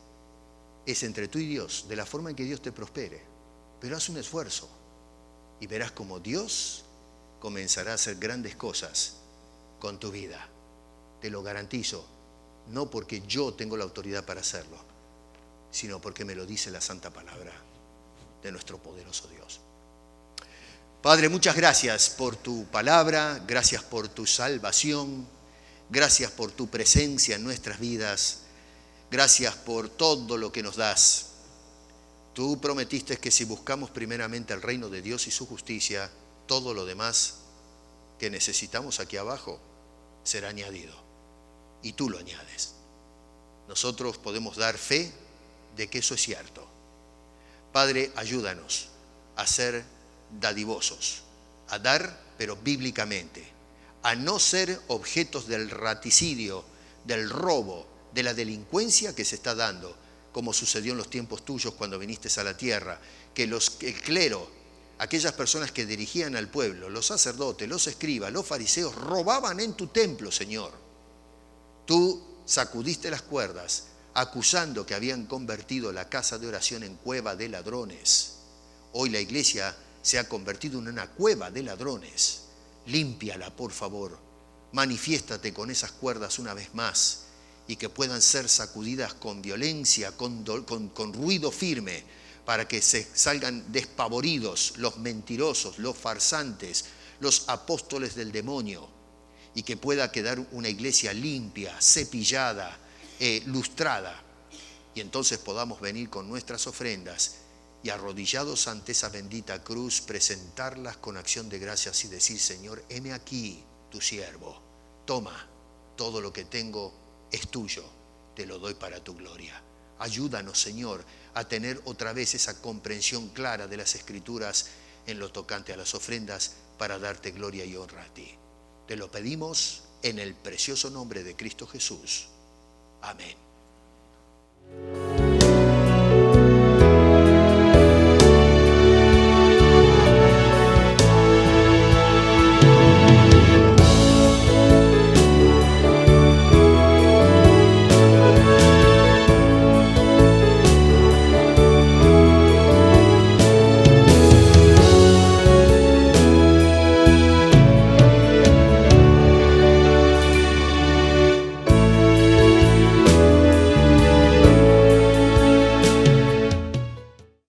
S1: Es entre tú y Dios, de la forma en que Dios te prospere. Pero haz un esfuerzo y verás cómo Dios comenzará a hacer grandes cosas con tu vida. Te lo garantizo, no porque yo tengo la autoridad para hacerlo, sino porque me lo dice la santa palabra de nuestro poderoso Dios. Padre, muchas gracias por tu palabra, gracias por tu salvación, gracias por tu presencia en nuestras vidas, gracias por todo lo que nos das. Tú prometiste que si buscamos primeramente el reino de Dios y su justicia, todo lo demás que necesitamos aquí abajo será añadido. Y tú lo añades. Nosotros podemos dar fe de que eso es cierto. Padre, ayúdanos a ser dadivosos, a dar, pero bíblicamente, a no ser objetos del raticidio del robo, de la delincuencia que se está dando, como sucedió en los tiempos tuyos cuando viniste a la tierra, que el clero, aquellas personas que dirigían al pueblo, los sacerdotes, los escribas, los fariseos, robaban en tu templo, Señor. Tú sacudiste las cuerdas, acusando que habían convertido la casa de oración en cueva de ladrones. Hoy la iglesia se ha convertido en una cueva de ladrones. Límpiala, por favor. Manifiéstate con esas cuerdas una vez más y que puedan ser sacudidas con violencia, con ruido firme, para que se salgan despavoridos los mentirosos, los farsantes, los apóstoles del demonio, y que pueda quedar una iglesia limpia, cepillada, lustrada, y entonces podamos venir con nuestras ofrendas y arrodillados ante esa bendita cruz, presentarlas con acción de gracias y decir: Señor, heme aquí, tu siervo, toma, todo lo que tengo es tuyo, te lo doy para tu gloria. Ayúdanos, Señor, a tener otra vez esa comprensión clara de las Escrituras en lo tocante a las ofrendas, para darte gloria y honra a ti. Te lo pedimos en el precioso nombre de Cristo Jesús. Amén.